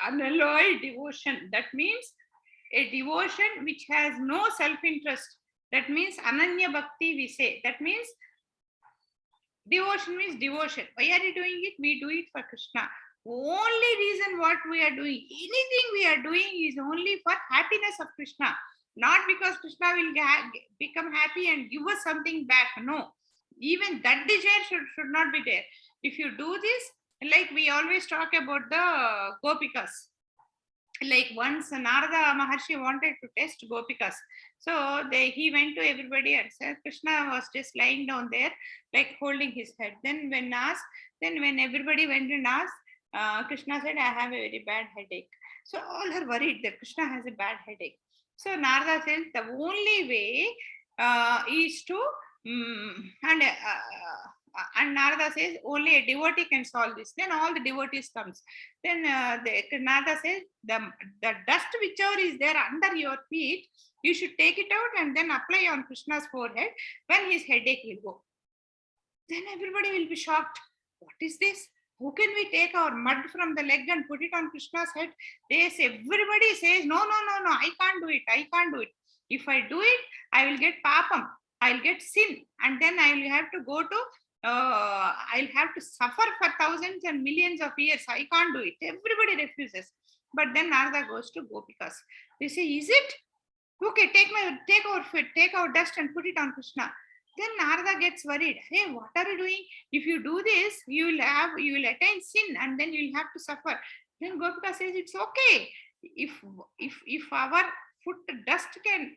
unalloyed devotion. That means a devotion which has no self-interest. That means Ananya Bhakti we say. That means devotion means devotion. Why are you doing it? We do it for Krishna. Only reason what we are doing, anything we are doing is only for happiness of Krishna. Not because Krishna will become happy and give us something back. No. Even that desire should not be there. If you do this, like we always talk about the Gopikas. Like once Narada Maharshi wanted to test Gopikas. So he went to everybody and said, Krishna was just lying down there, like holding his head. Then when everybody went and asked, Krishna said, I have a very bad headache. So all are worried that Krishna has a bad headache. So Narada says the only way is to, and Narada says only a devotee can solve this. Then all the devotees comes. Then Narada says the dust whichever is there under your feet, you should take it out and then apply on Krishna's forehead when his headache will go. Then everybody will be shocked. What is this? How can we take our mud from the leg and put it on Krishna's head? Everybody says, no, I can't do it. I can't do it. If I do it, I will get papam. I'll get sin. And then I will have to go to, I'll have to suffer for thousands and millions of years. I can't do it. Everybody refuses. But then Narada goes to Gopikas. They say, is it? Okay, take our dust and put it on Krishna. Then Narada gets worried. Hey, what are you doing? If you do this, you will attain sin, and then you will have to suffer. Then Gopika says, it's okay. If our foot dust can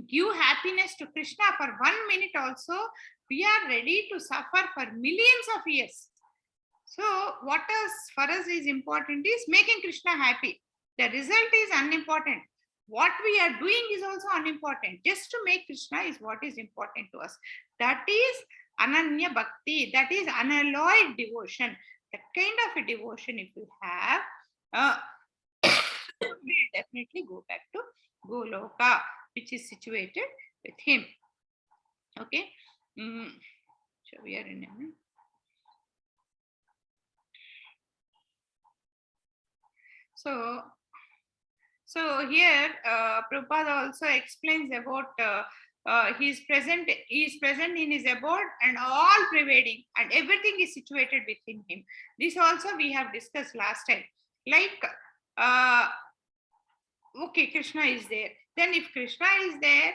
give happiness to Krishna for 1 minute also, we are ready to suffer for millions of years. So what is for us is important is making Krishna happy. The result is unimportant. What we are doing is also unimportant. Just to make Krishna is what is important to us. That is Ananya Bhakti. That is unalloyed devotion. That kind of a devotion, if you have, we'll definitely go back to Goloka, which is situated with him. Okay. So we are in a minute. So here Prabhupada also explains about he is present in his abode and all pervading, and everything is situated within him. This also we have discussed last time. Like okay, Krishna is there. Then if Krishna is there,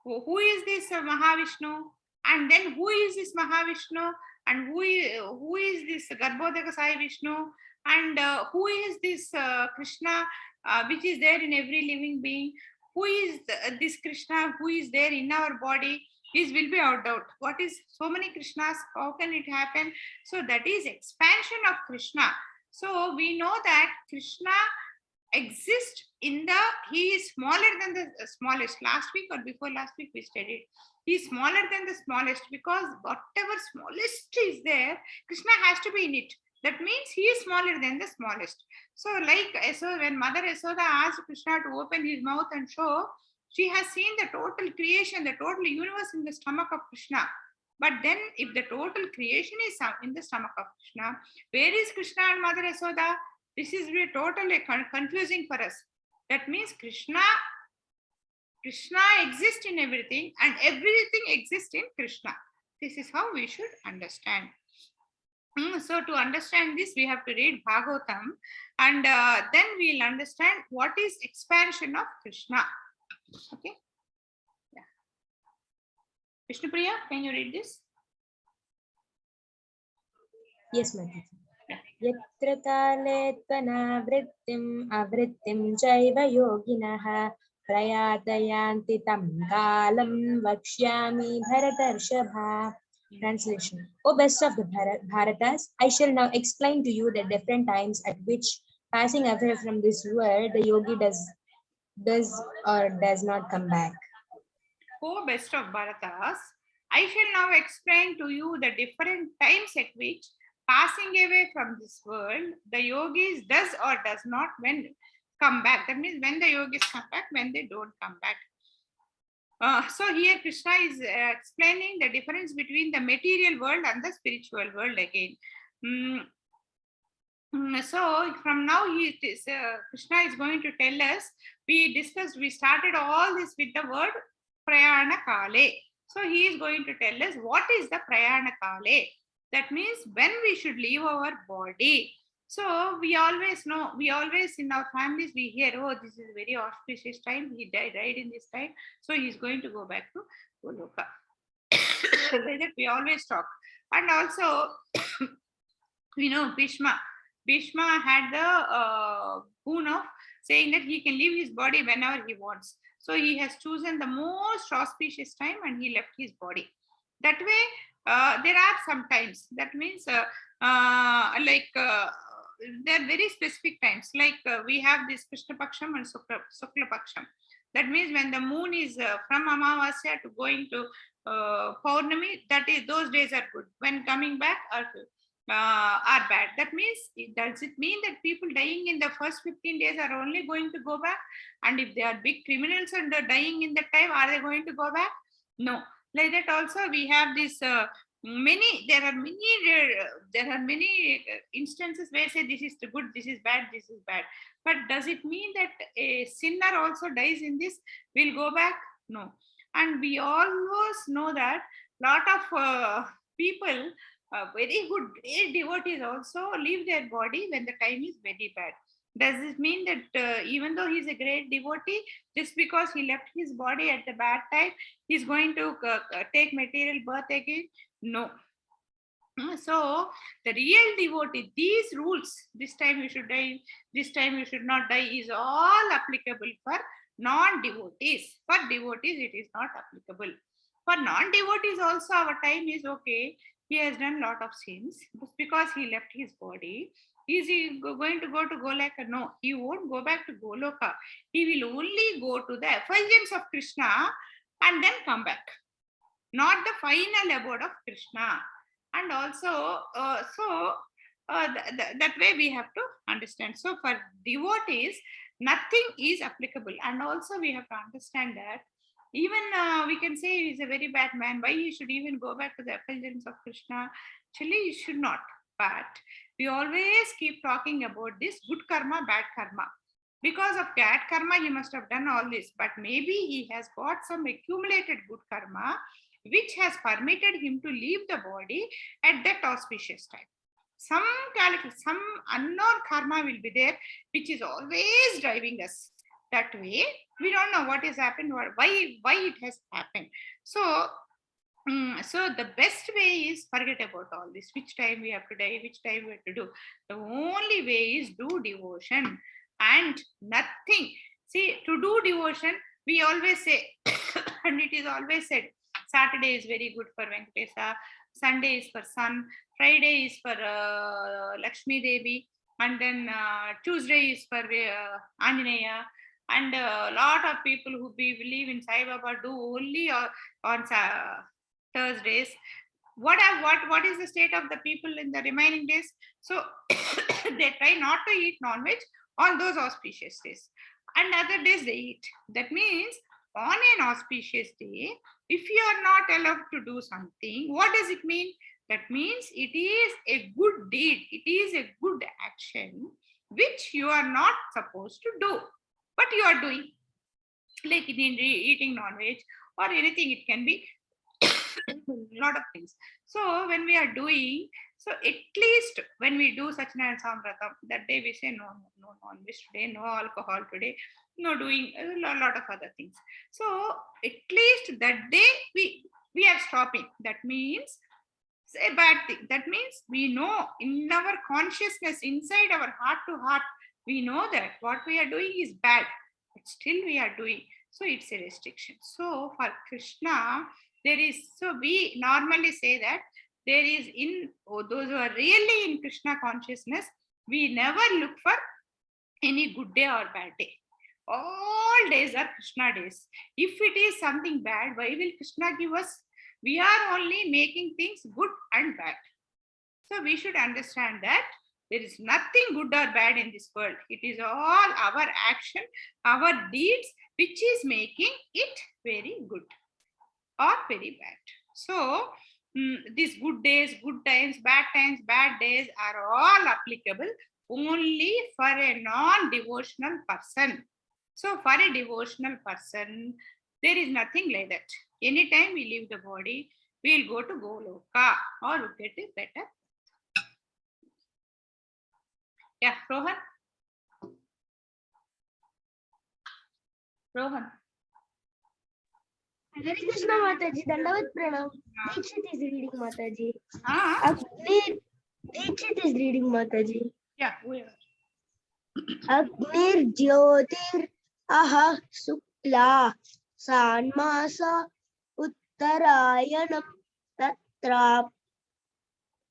who is this Mahavishnu? And then who is this Mahavishnu? And who is this Garbhodaka Sai Vishnu? And who is this Krishna, which is there in every living being? Who is this Krishna who is there in our body? This will be our doubt. What is so many Krishnas? How can it happen? So that is expansion of Krishna. So we know that Krishna exists in the, he is smaller than the smallest. Last week or before last week we studied. He is smaller than the smallest, because whatever smallest is there, Krishna has to be in it. That means he is smaller than the smallest. So like when Mother Yasoda asked Krishna to open his mouth and show, she has seen the total creation, the total universe in the stomach of Krishna. But then if the total creation is in the stomach of Krishna, where is Krishna and Mother Yasoda? This is really totally confusing for us. That means Krishna exists in everything, and everything exists in Krishna. This is how we should understand. So to understand this, we have to read Bhagavatam, and then we'll understand what is expansion of Krishna. Okay. Yeah. Vishnupriya, can you read this?
Yes, Mataji. यत्र काले त्वनावृत्तिम् आवृत्तिं चैव योगिनः प्रयातयान्ति तं कालं वक्ष्यामि भरतर्षभा. Translation. O best of the Bharatas, I shall now explain to you the different times at which, passing away from this world, the yogi does or does not come back.
O best of Bharatas, I shall now explain to you the different times at which, passing away from this world, the yogis does or does not come back. That means when the yogis come back, when they don't come back. So here Krishna is explaining the difference between the material world and the spiritual world again. So from now Krishna is going to tell us, we started all this with the word Prayana Kale. So he is going to tell us what is the Prayana Kale. That means when we should leave our body. So we always know, in our families, we hear, oh, this is a very auspicious time. He died in this time. So he's going to go back to Goloka. Like that we always talk. And also, we know Bhishma had the boon of saying that he can leave his body whenever he wants. So he has chosen the most auspicious time and he left his body. That way, there are some times. That means there are very specific times. Like we have this Krishna Paksham and Sukla Paksham. That means when the moon is from Amavasya to going to Paurnami, those days are good. When coming back are bad. That means, does it mean that people dying in the first 15 days are only going to go back? And if they are big criminals and they're dying in that time, are they going to go back? No. Like that also we have this there are many instances where say this is good, this is bad, this is bad. But does it mean that a sinner also dies in this, will go back? No. And we always know that lot of people, very good, great devotees also leave their body when the time is very bad. Does this mean that even though he's a great devotee, just because he left his body at the bad time, he's going to take material birth again? No. So the real devotee, these rules, this time you should die, this time you should not die, is all applicable for non-devotees. For devotees, it is not applicable. For non-devotees also, our time is okay. He has done lot of sins because he left his body. Is he going to go to Golaka? No, he won't go back to Goloka. He will only go to the effulgence of Krishna and then come back. Not the final abode of Krishna. And also, that way we have to understand. So for devotees, nothing is applicable. And also we have to understand that even we can say he is a very bad man. Why he should even go back to the effulgence of Krishna? Actually, he should not. But we always keep talking about this good karma, bad karma. Because of bad karma, he must have done all this. But maybe he has got some accumulated good karma, which has permitted him to leave the body at that auspicious time. Some unknown karma will be there, which is always driving us that way. We don't know what has happened or why it has happened. So the best way is forget about all this. Which time we have to die, which time we have to do. The only way is do devotion and nothing. See, to do devotion, we always say, and it is always said, Saturday is very good for Venkatesa, Sunday is for Sun, Friday is for Lakshmi Devi, and then Tuesday is for Anjaneya. And a lot of people who believe in Sai Baba do only on Thursdays. What is the state of the people in the remaining days? So they try not to eat non-veg on those auspicious days. And other days they eat. That means on an auspicious day, if you are not allowed to do something, what does it mean? That means it is a good deed. It is a good action which you are not supposed to do, but you are doing. Like in eating non-veg or anything, it can be a lot of things. So when we are doing, so at least when we do Satyanarayana Samvratam, that day we say no non-veg today, no alcohol today, no doing a lot of other things. So at least that day we are stopping. That means it's a bad thing. That means we know in our consciousness, inside our heart to heart, we know that what we are doing is bad, but still we are doing. So it's a restriction. So for Krishna, there is, so we normally say that there is in those who are really in Krishna consciousness, we never look for any good day or bad day. All days are Krishna days. If it is something bad, why will Krishna give us? We are only making things good and bad. So we should understand that there is nothing good or bad in this world. It is all our action, our deeds, which is making it very good or very bad. So these good days, good times, bad days are all applicable only for a non-devotional person. So for a devotional person, there is nothing like that. Anytime we leave the body, we will go to Goloka or get it better. Yeah, Rohan.
Hare Krishna Mataji, Dandavat Pranam. Dikshit is reading Mataji.
Ah,
Dikshit is reading Mataji.
yeah, we are.
Agnir Jyotir Aha Sukla Sanmasa Uttarayanam Tatra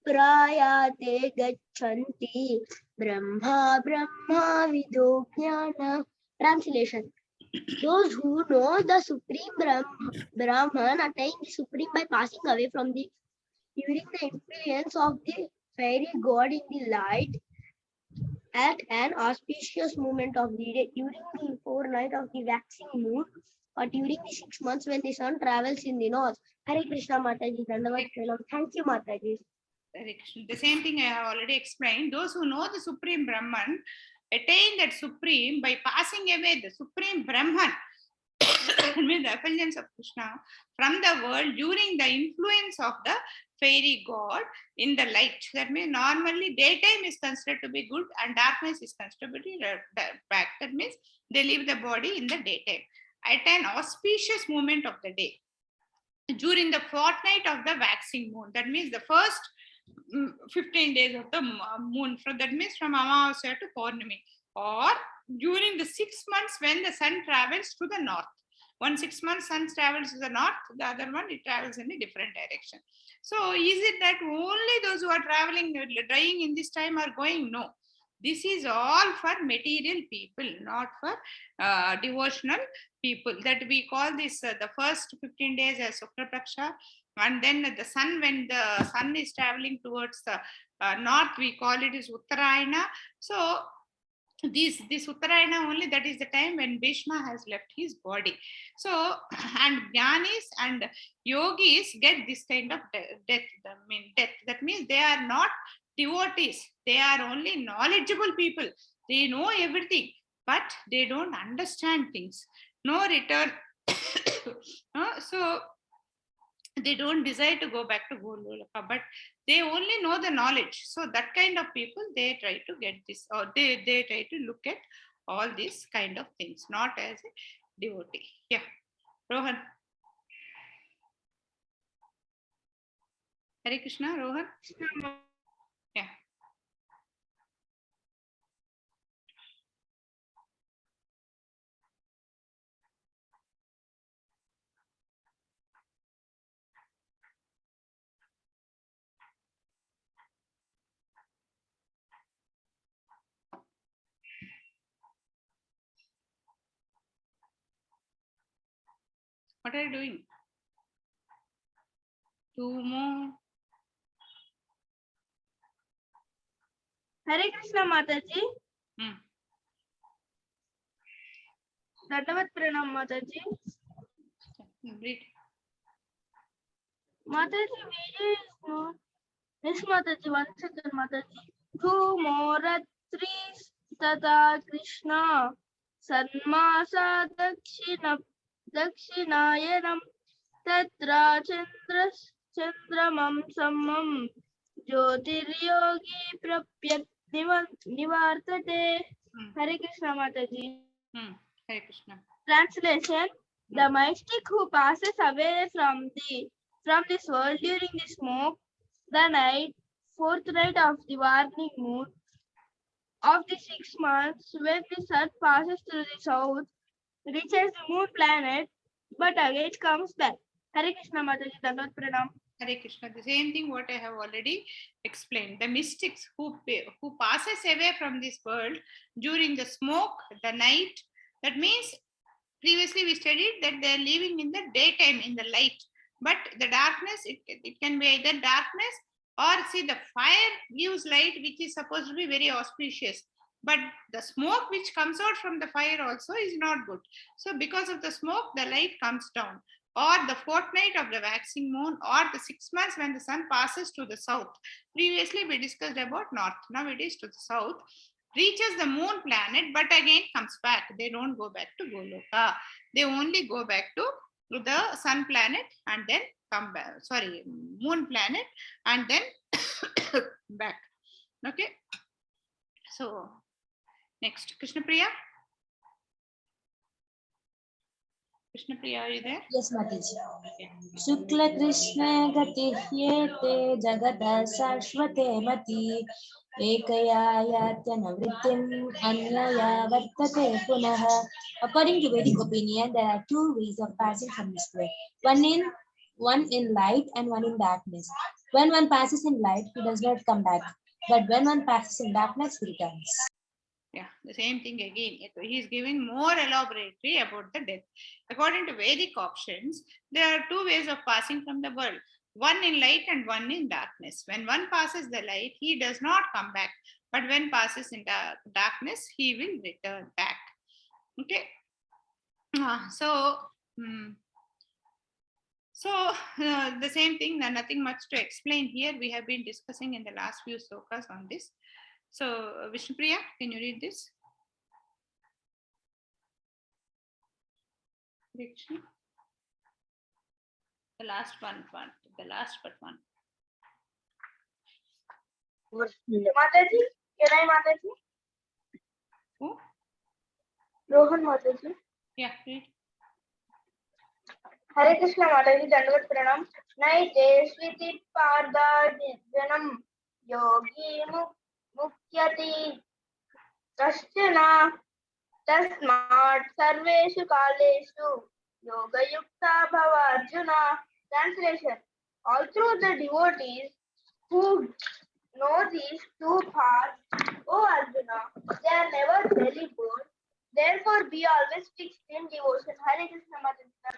Prayate Gachanti Brahma Vido Jnana. Translation. Those who know the Supreme Brahman attain the Supreme by passing away from the during the influence of the fairy god in the light at an auspicious moment of the day, during the forenight of the waxing moon, or during the 6 months when the sun travels in the north. Hare Krishna Mataji, Dandavat Pranam. Thank you Mataji.
The same thing I have already explained. Those who know the Supreme Brahman attain that Supreme by passing away the Supreme Brahman means the effulgence of Krishna from the world during the influence of the fairy god in the light. That means normally daytime is considered to be good and darkness is considered to be bad. That means they leave the body in the daytime at an auspicious moment of the day during the fortnight of the waxing moon. That means the first 15 days of the moon. So that means from Amavasya to Purnami, or during the 6 months when the sun travels to the north. 1 6 months sun travels to the north, the other one it travels in a different direction. So is it that only those who are traveling, dying in this time are going? No. This is all for material people, not for devotional people. That we call this the first 15 days as Sukrapaksha, and then the sun, when the sun is traveling towards the north, we call it as Uttarayana. So this Uttarayana only, that is the time when Bhishma has left his body. So, and Jnanis and Yogis get this kind of death. That means they are not devotees. They are only knowledgeable people. They know everything, but they don't understand things. No return. So they don't desire to go back to Gololoka, but they only know the knowledge. So that kind of people, they try to get this, or they try to look at all these kind of things, not as a devotee. Yeah, Rohan. Hare Krishna, Rohan. Yeah. What are you doing? Two more.
Hare Krishna Mataji. Dandavat Pranam Mataji.
Read.
Mataji, video is not. Yes, Mataji, 1 second, Mataji. Two more trees, Tata Krishna. Sanmasa Dakshinayanam. Tatra Chandramam Samam. Jyotiryogi Prapyat Nivartate. Hare Krishna Mataji.
Hare Krishna.
Translation: the mystic who passes away from this world during the smoke, the night, fourth night of the waning moon of the 6 months, when the sun passes through the south, reaches the moon planet, but again comes back. Hare Krishna Mataji, Dandavat Pranam.
Hare Krishna. The same thing what I have already explained. The mystics who passes away from this world during the smoke, the night. That means previously we studied that they are living in the daytime, in the light. But the darkness, it can be either darkness or see the fire gives light, which is supposed to be very auspicious. But the smoke which comes out from the fire also is not good. So because of the smoke, the light comes down. Or the fortnight of the waxing moon, or the 6 months when the sun passes to the south. Previously we discussed about north. Now it is to the south. Reaches the moon planet, but again comes back. They don't go back to Goloka. They only go back to the sun planet and then come back. Sorry, moon planet and then back. Okay. So next, Krishna Priya. Krishna Priya, are you there?
Yes, Mataji. Shukla Krishna Gati Hyete Jagata Sarshvate Mati Ekaya Yatyana Vrittim Anyaya Vartate Punaha. According to Vedic opinion, there are two ways of passing from this world. One in light and one in darkness. When one passes in light, he does not come back. But when one passes in darkness, he returns.
Yeah, the same thing again. He is giving more elaborately about the death. According to Vedic options, there are two ways of passing from the world. One in light and one in darkness. When one passes the light, he does not come back. But when passes in darkness, he will return back. Okay. The same thing, nothing much to explain here. We have been discussing in the last few slokas on this. So, Vishnupriya, can you read this? Krishna. The last one. The last but one.
Mataji, can I Mataji?
Who?
Rohan Mataji.
Yeah, read.
Hare Krishna Mataji, Dandavat Pranam. Naite Switi Parda Janam Yogi Mukyati Kashchana Tasmat Sarveshu Kaleshu Yoga Yukta Bhava Arjuna. Translation. All through the devotees who know these two paths, O Arjuna, they are never very bored. Therefore, be always fixed in devotion. Hare Krishna Mataji.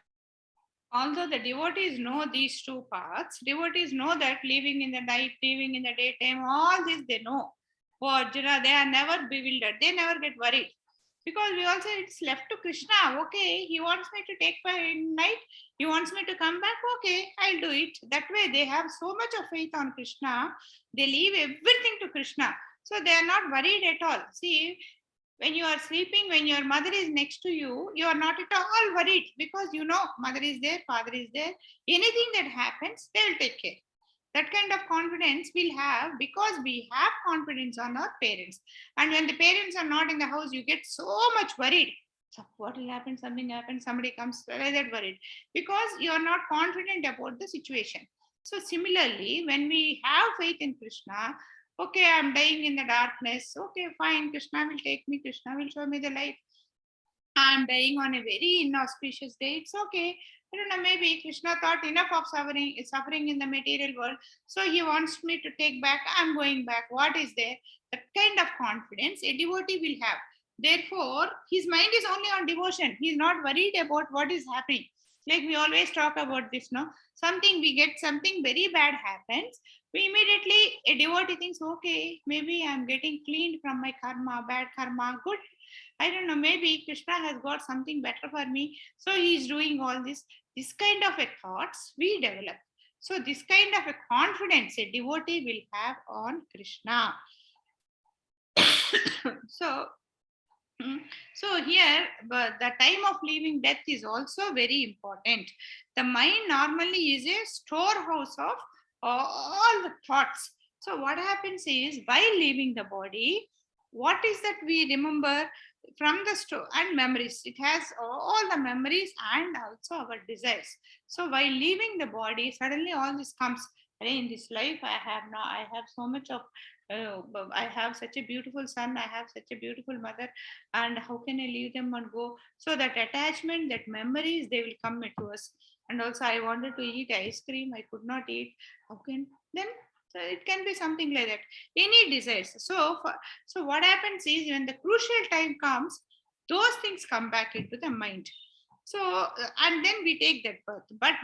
Although the devotees know these two paths, devotees know that living in the night, living in the daytime, all this they know. Oh Arjuna, they are never bewildered. They never get worried. Because we also, it's left to Krishna. Okay, he wants me to take my night. He wants me to come back. Okay, I'll do it. That way they have so much of faith on Krishna. They leave everything to Krishna. So they are not worried at all. See, when you are sleeping, when your mother is next to you, you are not at all worried because you know mother is there, father is there. Anything that happens, they will take care. That kind of confidence we'll have because we have confidence on our parents. And when the parents are not in the house, you get so much worried. So what will happen? Something happens, somebody comes, why that worried? Because you are not confident about the situation. So similarly, when we have faith in Krishna, okay, I'm dying in the darkness. Okay, fine. Krishna will take me. Krishna will show me the light. I'm dying on a very inauspicious day. It's okay. I don't know, maybe Krishna thought enough of suffering in the material world. So he wants me to take back. I'm going back. What is there? That kind of confidence a devotee will have. Therefore, his mind is only on devotion. He's not worried about what is happening. Like we always talk about this, no? Something very bad happens. We immediately, a devotee thinks, okay, maybe I'm getting cleaned from my karma, bad karma, good. I don't know, maybe Krishna has got something better for me. So he's doing all this. This kind of a thoughts we develop. So this kind of a confidence a devotee will have on Krishna. so, so here, but the time of leaving death is also very important. The mind normally is a storehouse of all the thoughts. So what happens is, while leaving the body, what is that we remember from the store and memories? It has all the memories and also our desires. So while leaving the body, suddenly all this comes. In this life, I have so much of. I have such a beautiful son. I have such a beautiful mother, and how can I leave them and go? So that attachment, that memories, they will come to us. And also, I wanted to eat ice cream. I could not eat. How can then? So it can be something like that. Any desires. So what happens is when the crucial time comes, those things come back into the mind. So and then we take that birth. But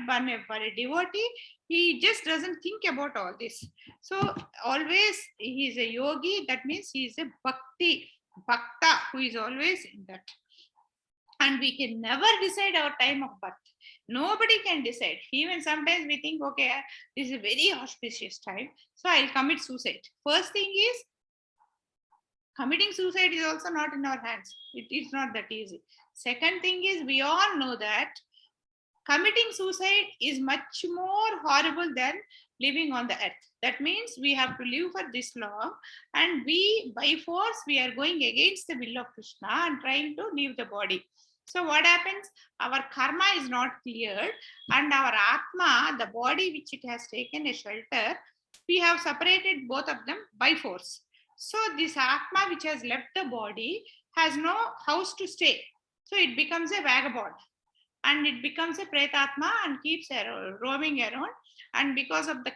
for a devotee, he just doesn't think about all this. So always he is a yogi. That means he is a bhakta who is always in that. And we can never decide our time of birth. Nobody can decide. Even sometimes we think, okay, this is a very auspicious time, so I'll commit suicide. First thing is, committing suicide is also not in our hands. It is not that easy. Second thing is, we all know that committing suicide is much more horrible than living on the earth. That means we have to live for this long, and we, by force, we are going against the will of Krishna and trying to leave the body. So what happens? Our karma is not cleared, and our atma, the body which it has taken a shelter, we have separated both of them by force. So this atma which has left the body has no house to stay. So it becomes a vagabond, and it becomes a pretatma and keeps roaming around. And because of the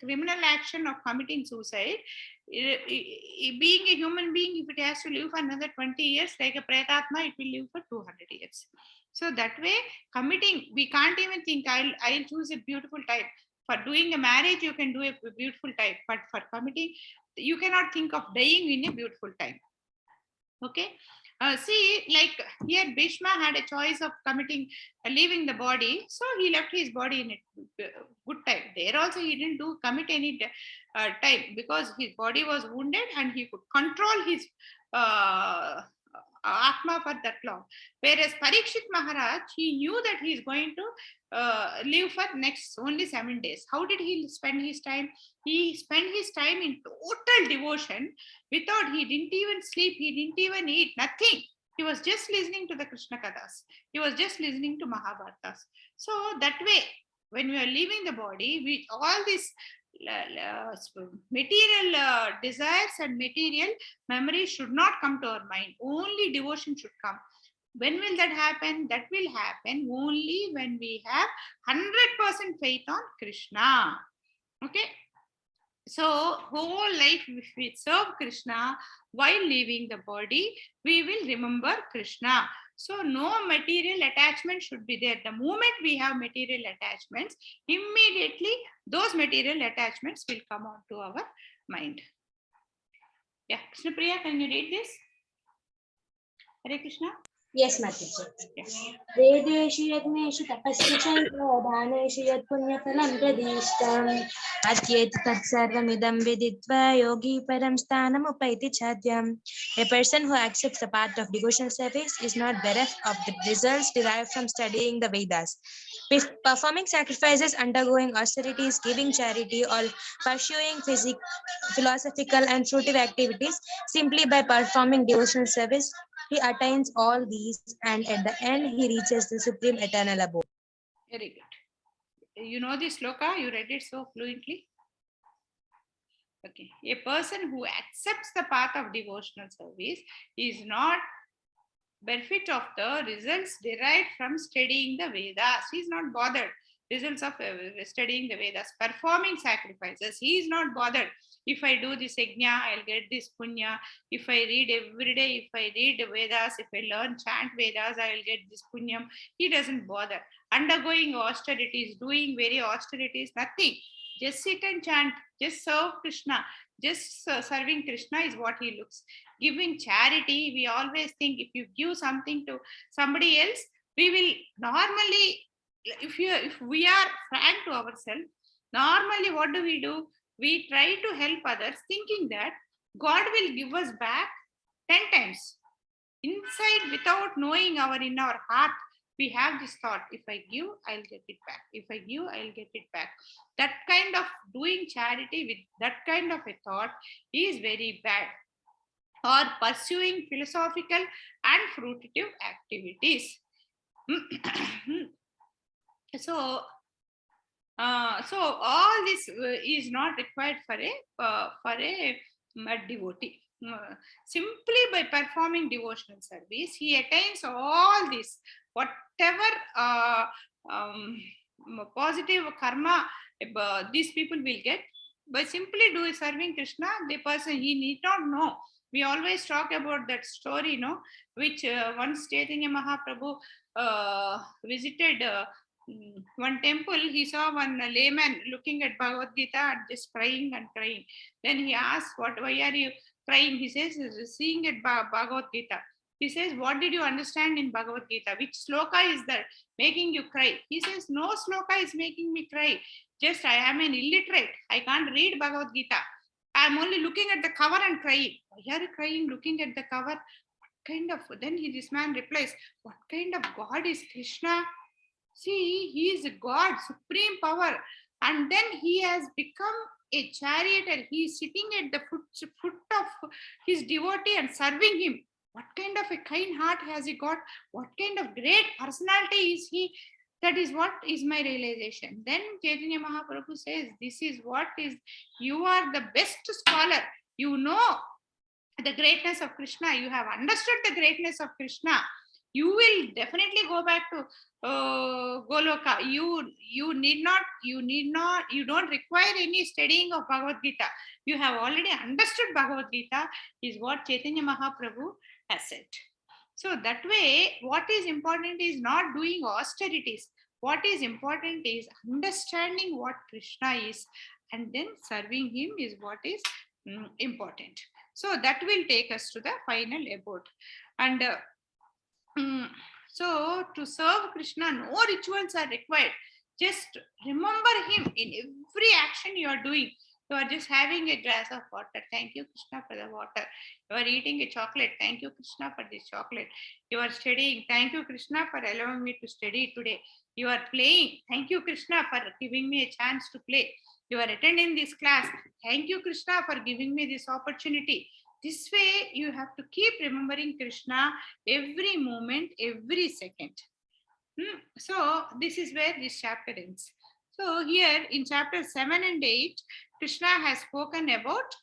criminal action of committing suicide, being a human being, if it has to live for another 20 years, like a pretatma, it will live for 200 years. So that way, committing, we can't even think, I'll choose a beautiful time. For doing a marriage, you can do a beautiful time. But for committing, you cannot think of dying in a beautiful time. Okay. See, like here, Bhishma had a choice of leaving the body, so he left his body in a good time. There also, he didn't commit any time because his body was wounded and he could control his Atma for that long. Whereas Parikshit Maharaj, he knew that he is going to live for next only 7 days. How did he spend his time? He spent his time in total devotion. Without, he didn't even sleep, he didn't even eat, nothing. He was just listening to the Krishna Kathas. He was just listening to Mahabharatas. So that way, when we are leaving the body, with all these material desires and material memories should not come to our mind. Only devotion should come. When will that happen? That will happen only when we have 100% faith on Krishna. Okay. So whole life, if we serve Krishna while leaving the body, we will remember Krishna. So no material attachment should be there. The moment we have material attachments, immediately those material attachments will come onto our mind. Yeah, Krishna Priya, can you read this? Hare Krishna.
Yes, Mataji.
Yeah.
वेदेषु यज्ञेषु तपस्सु चैव दानेषु यत् पुण्यफलं प्रदिष्टम् अत्येति तत्सर्वमिदं विदित्वा योगी परं स्थानमुपैति चाद्यम्. A person who accepts the path of devotional service is not bereft of the results derived from studying the Vedas. Performing sacrifices, undergoing austerities, giving charity, or pursuing philosophical and fruitive activities, simply by performing devotional service, he attains all these, and at the end, he reaches the supreme eternal abode.
Very good. You know the sloka? You read it so fluently? Okay. A person who accepts the path of devotional service is not bereft of the results derived from studying the Vedas. He is not bothered. Results of studying the Vedas, performing sacrifices. He is not bothered. If I do this yajna, I'll get this punya. If I read every day, if I read Vedas, if I learn chant Vedas, I'll get this punyam. He doesn't bother. Undergoing austerities, doing very austerities, nothing. Just sit and chant. Just serve Krishna. Just serving Krishna is what he looks. Giving charity, we always think if you give something to somebody else, we will normally, if we are frank to ourselves, normally what do? We try to help others thinking that God will give us back 10 times. Inside, without knowing in our heart, we have this thought, if I give, I'll get it back. If I give, I'll get it back. That kind of doing charity with that kind of a thought is very bad. Or pursuing philosophical and fruitive activities. So all this is not required for a devotee. Simply by performing devotional service, he attains all this. Whatever positive karma these people will get by simply serving Krishna, the person, he need not know. We always talk about that story, which once Chaitanya Mahaprabhu visited one temple. He saw one layman looking at Bhagavad Gita and just crying and crying. Then he asked, why are you crying? He says, seeing at Bhagavad Gita. He says, what did you understand in Bhagavad Gita? Which sloka is that making you cry? He says, no sloka is making me cry. Just I am an illiterate. I can't read Bhagavad Gita. I am only looking at the cover and crying. Why are you crying looking at the cover? Then this man replies, what kind of God is Krishna? See, he is God, supreme power. And then he has become a charioteer. He is sitting at the foot of his devotee and serving him. What kind of a kind heart has he got? What kind of great personality is he? That is what is my realization. Then Chaitanya Mahaprabhu says, this is what is, you are the best scholar. You know the greatness of Krishna. You have understood the greatness of Krishna. You will definitely go back to Goloka. You don't require any studying of Bhagavad Gita. You have already understood Bhagavad Gita, is what Chaitanya Mahaprabhu has said. So that way, what is important is not doing austerities. What is important is understanding what Krishna is, and then serving him is what is important. So that will take us to the final abode. And so to serve Krishna, no rituals are required. Just remember him in every action you are doing. You are just having a glass of water. Thank you, Krishna, for the water. You are eating a chocolate. Thank you, Krishna, for this chocolate. You are studying. Thank you, Krishna, for allowing me to study today. You are playing. Thank you, Krishna, for giving me a chance to play. You are attending this class. Thank you, Krishna, for giving me this opportunity. This way, you have to keep remembering Krishna every moment, every second. So, this is where this chapter ends. So, here in chapter 7 and 8, Krishna has spoken about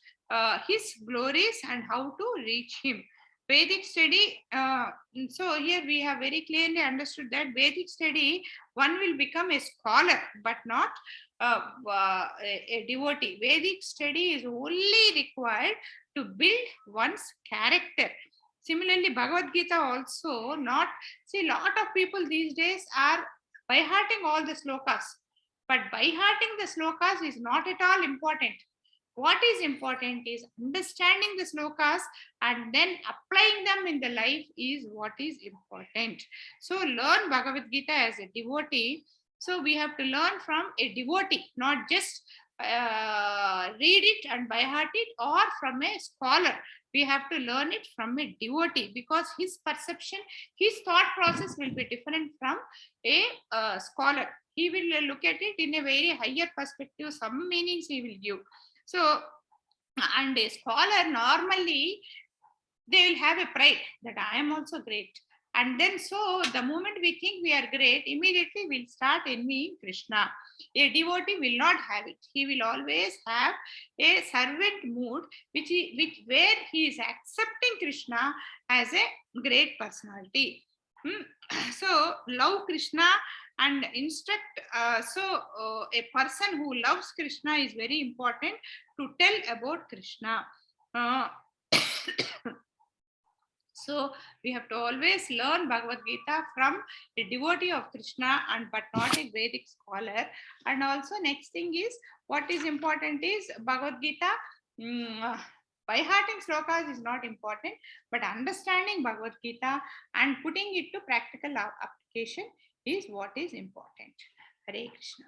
his glories and how to reach him. Vedic study, so here we have very clearly understood that Vedic study, one will become a scholar, but not a devotee. Vedic study is only required to build one's character. Similarly, Bhagavad Gita also not, see, a lot of people these days are by hearting all the slokas, but by hearting the slokas is not at all important. What is important is understanding the slokas and then applying them in the life is what is important. So learn Bhagavad Gita as a devotee. So we have to learn from a devotee, not just read it and by heart it, or from a scholar. We have to learn it from a devotee, because his perception, his thought process will be different from a scholar. He will look at it in a very higher perspective, some meanings he will give. So, and a scholar normally, they will have a pride that I am also great. And then, so the moment we think we are great, immediately we'll start envying Krishna. A devotee will not have it. He will always have a servant mood, where he is accepting Krishna as a great personality. So, love Krishna and instruct. A person who loves Krishna is very important to tell about Krishna. So we have to always learn Bhagavad Gita from a devotee of Krishna, and but not a Vedic scholar. And also next thing is, what is important is Bhagavad Gita. By hearting slokas is not important, but understanding Bhagavad Gita and putting it to practical application is what is important. Hare Krishna.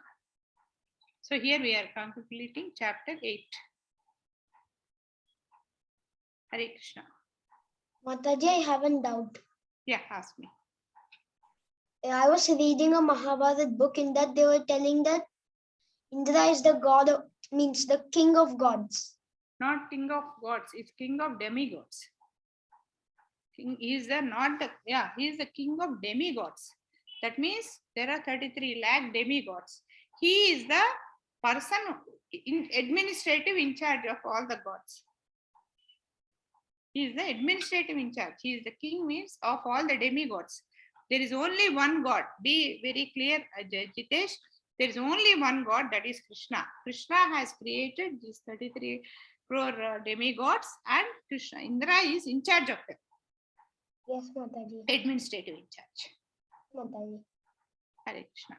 So here we are completing chapter 8. Hare Krishna.
Mataji, I have a doubt.
Yeah, ask me.
I was reading a Mahabharata book, in that they were telling that Indra is the god of, means the king of gods.
Not king of gods, it's king of demigods. He is the king of demigods. That means there are 33 lakh demigods. He is the person administrative in charge of all the gods. He is the administrative in charge. He is the king, means of all the demigods. There is only one God. Be very clear, Jitesh. There is only one God, that is Krishna. Krishna has created these 33 crore demigods, and Krishna, Indra is in charge of them.
Yes, Mataji.
Administrative in charge.
Mataji.
Hare Krishna.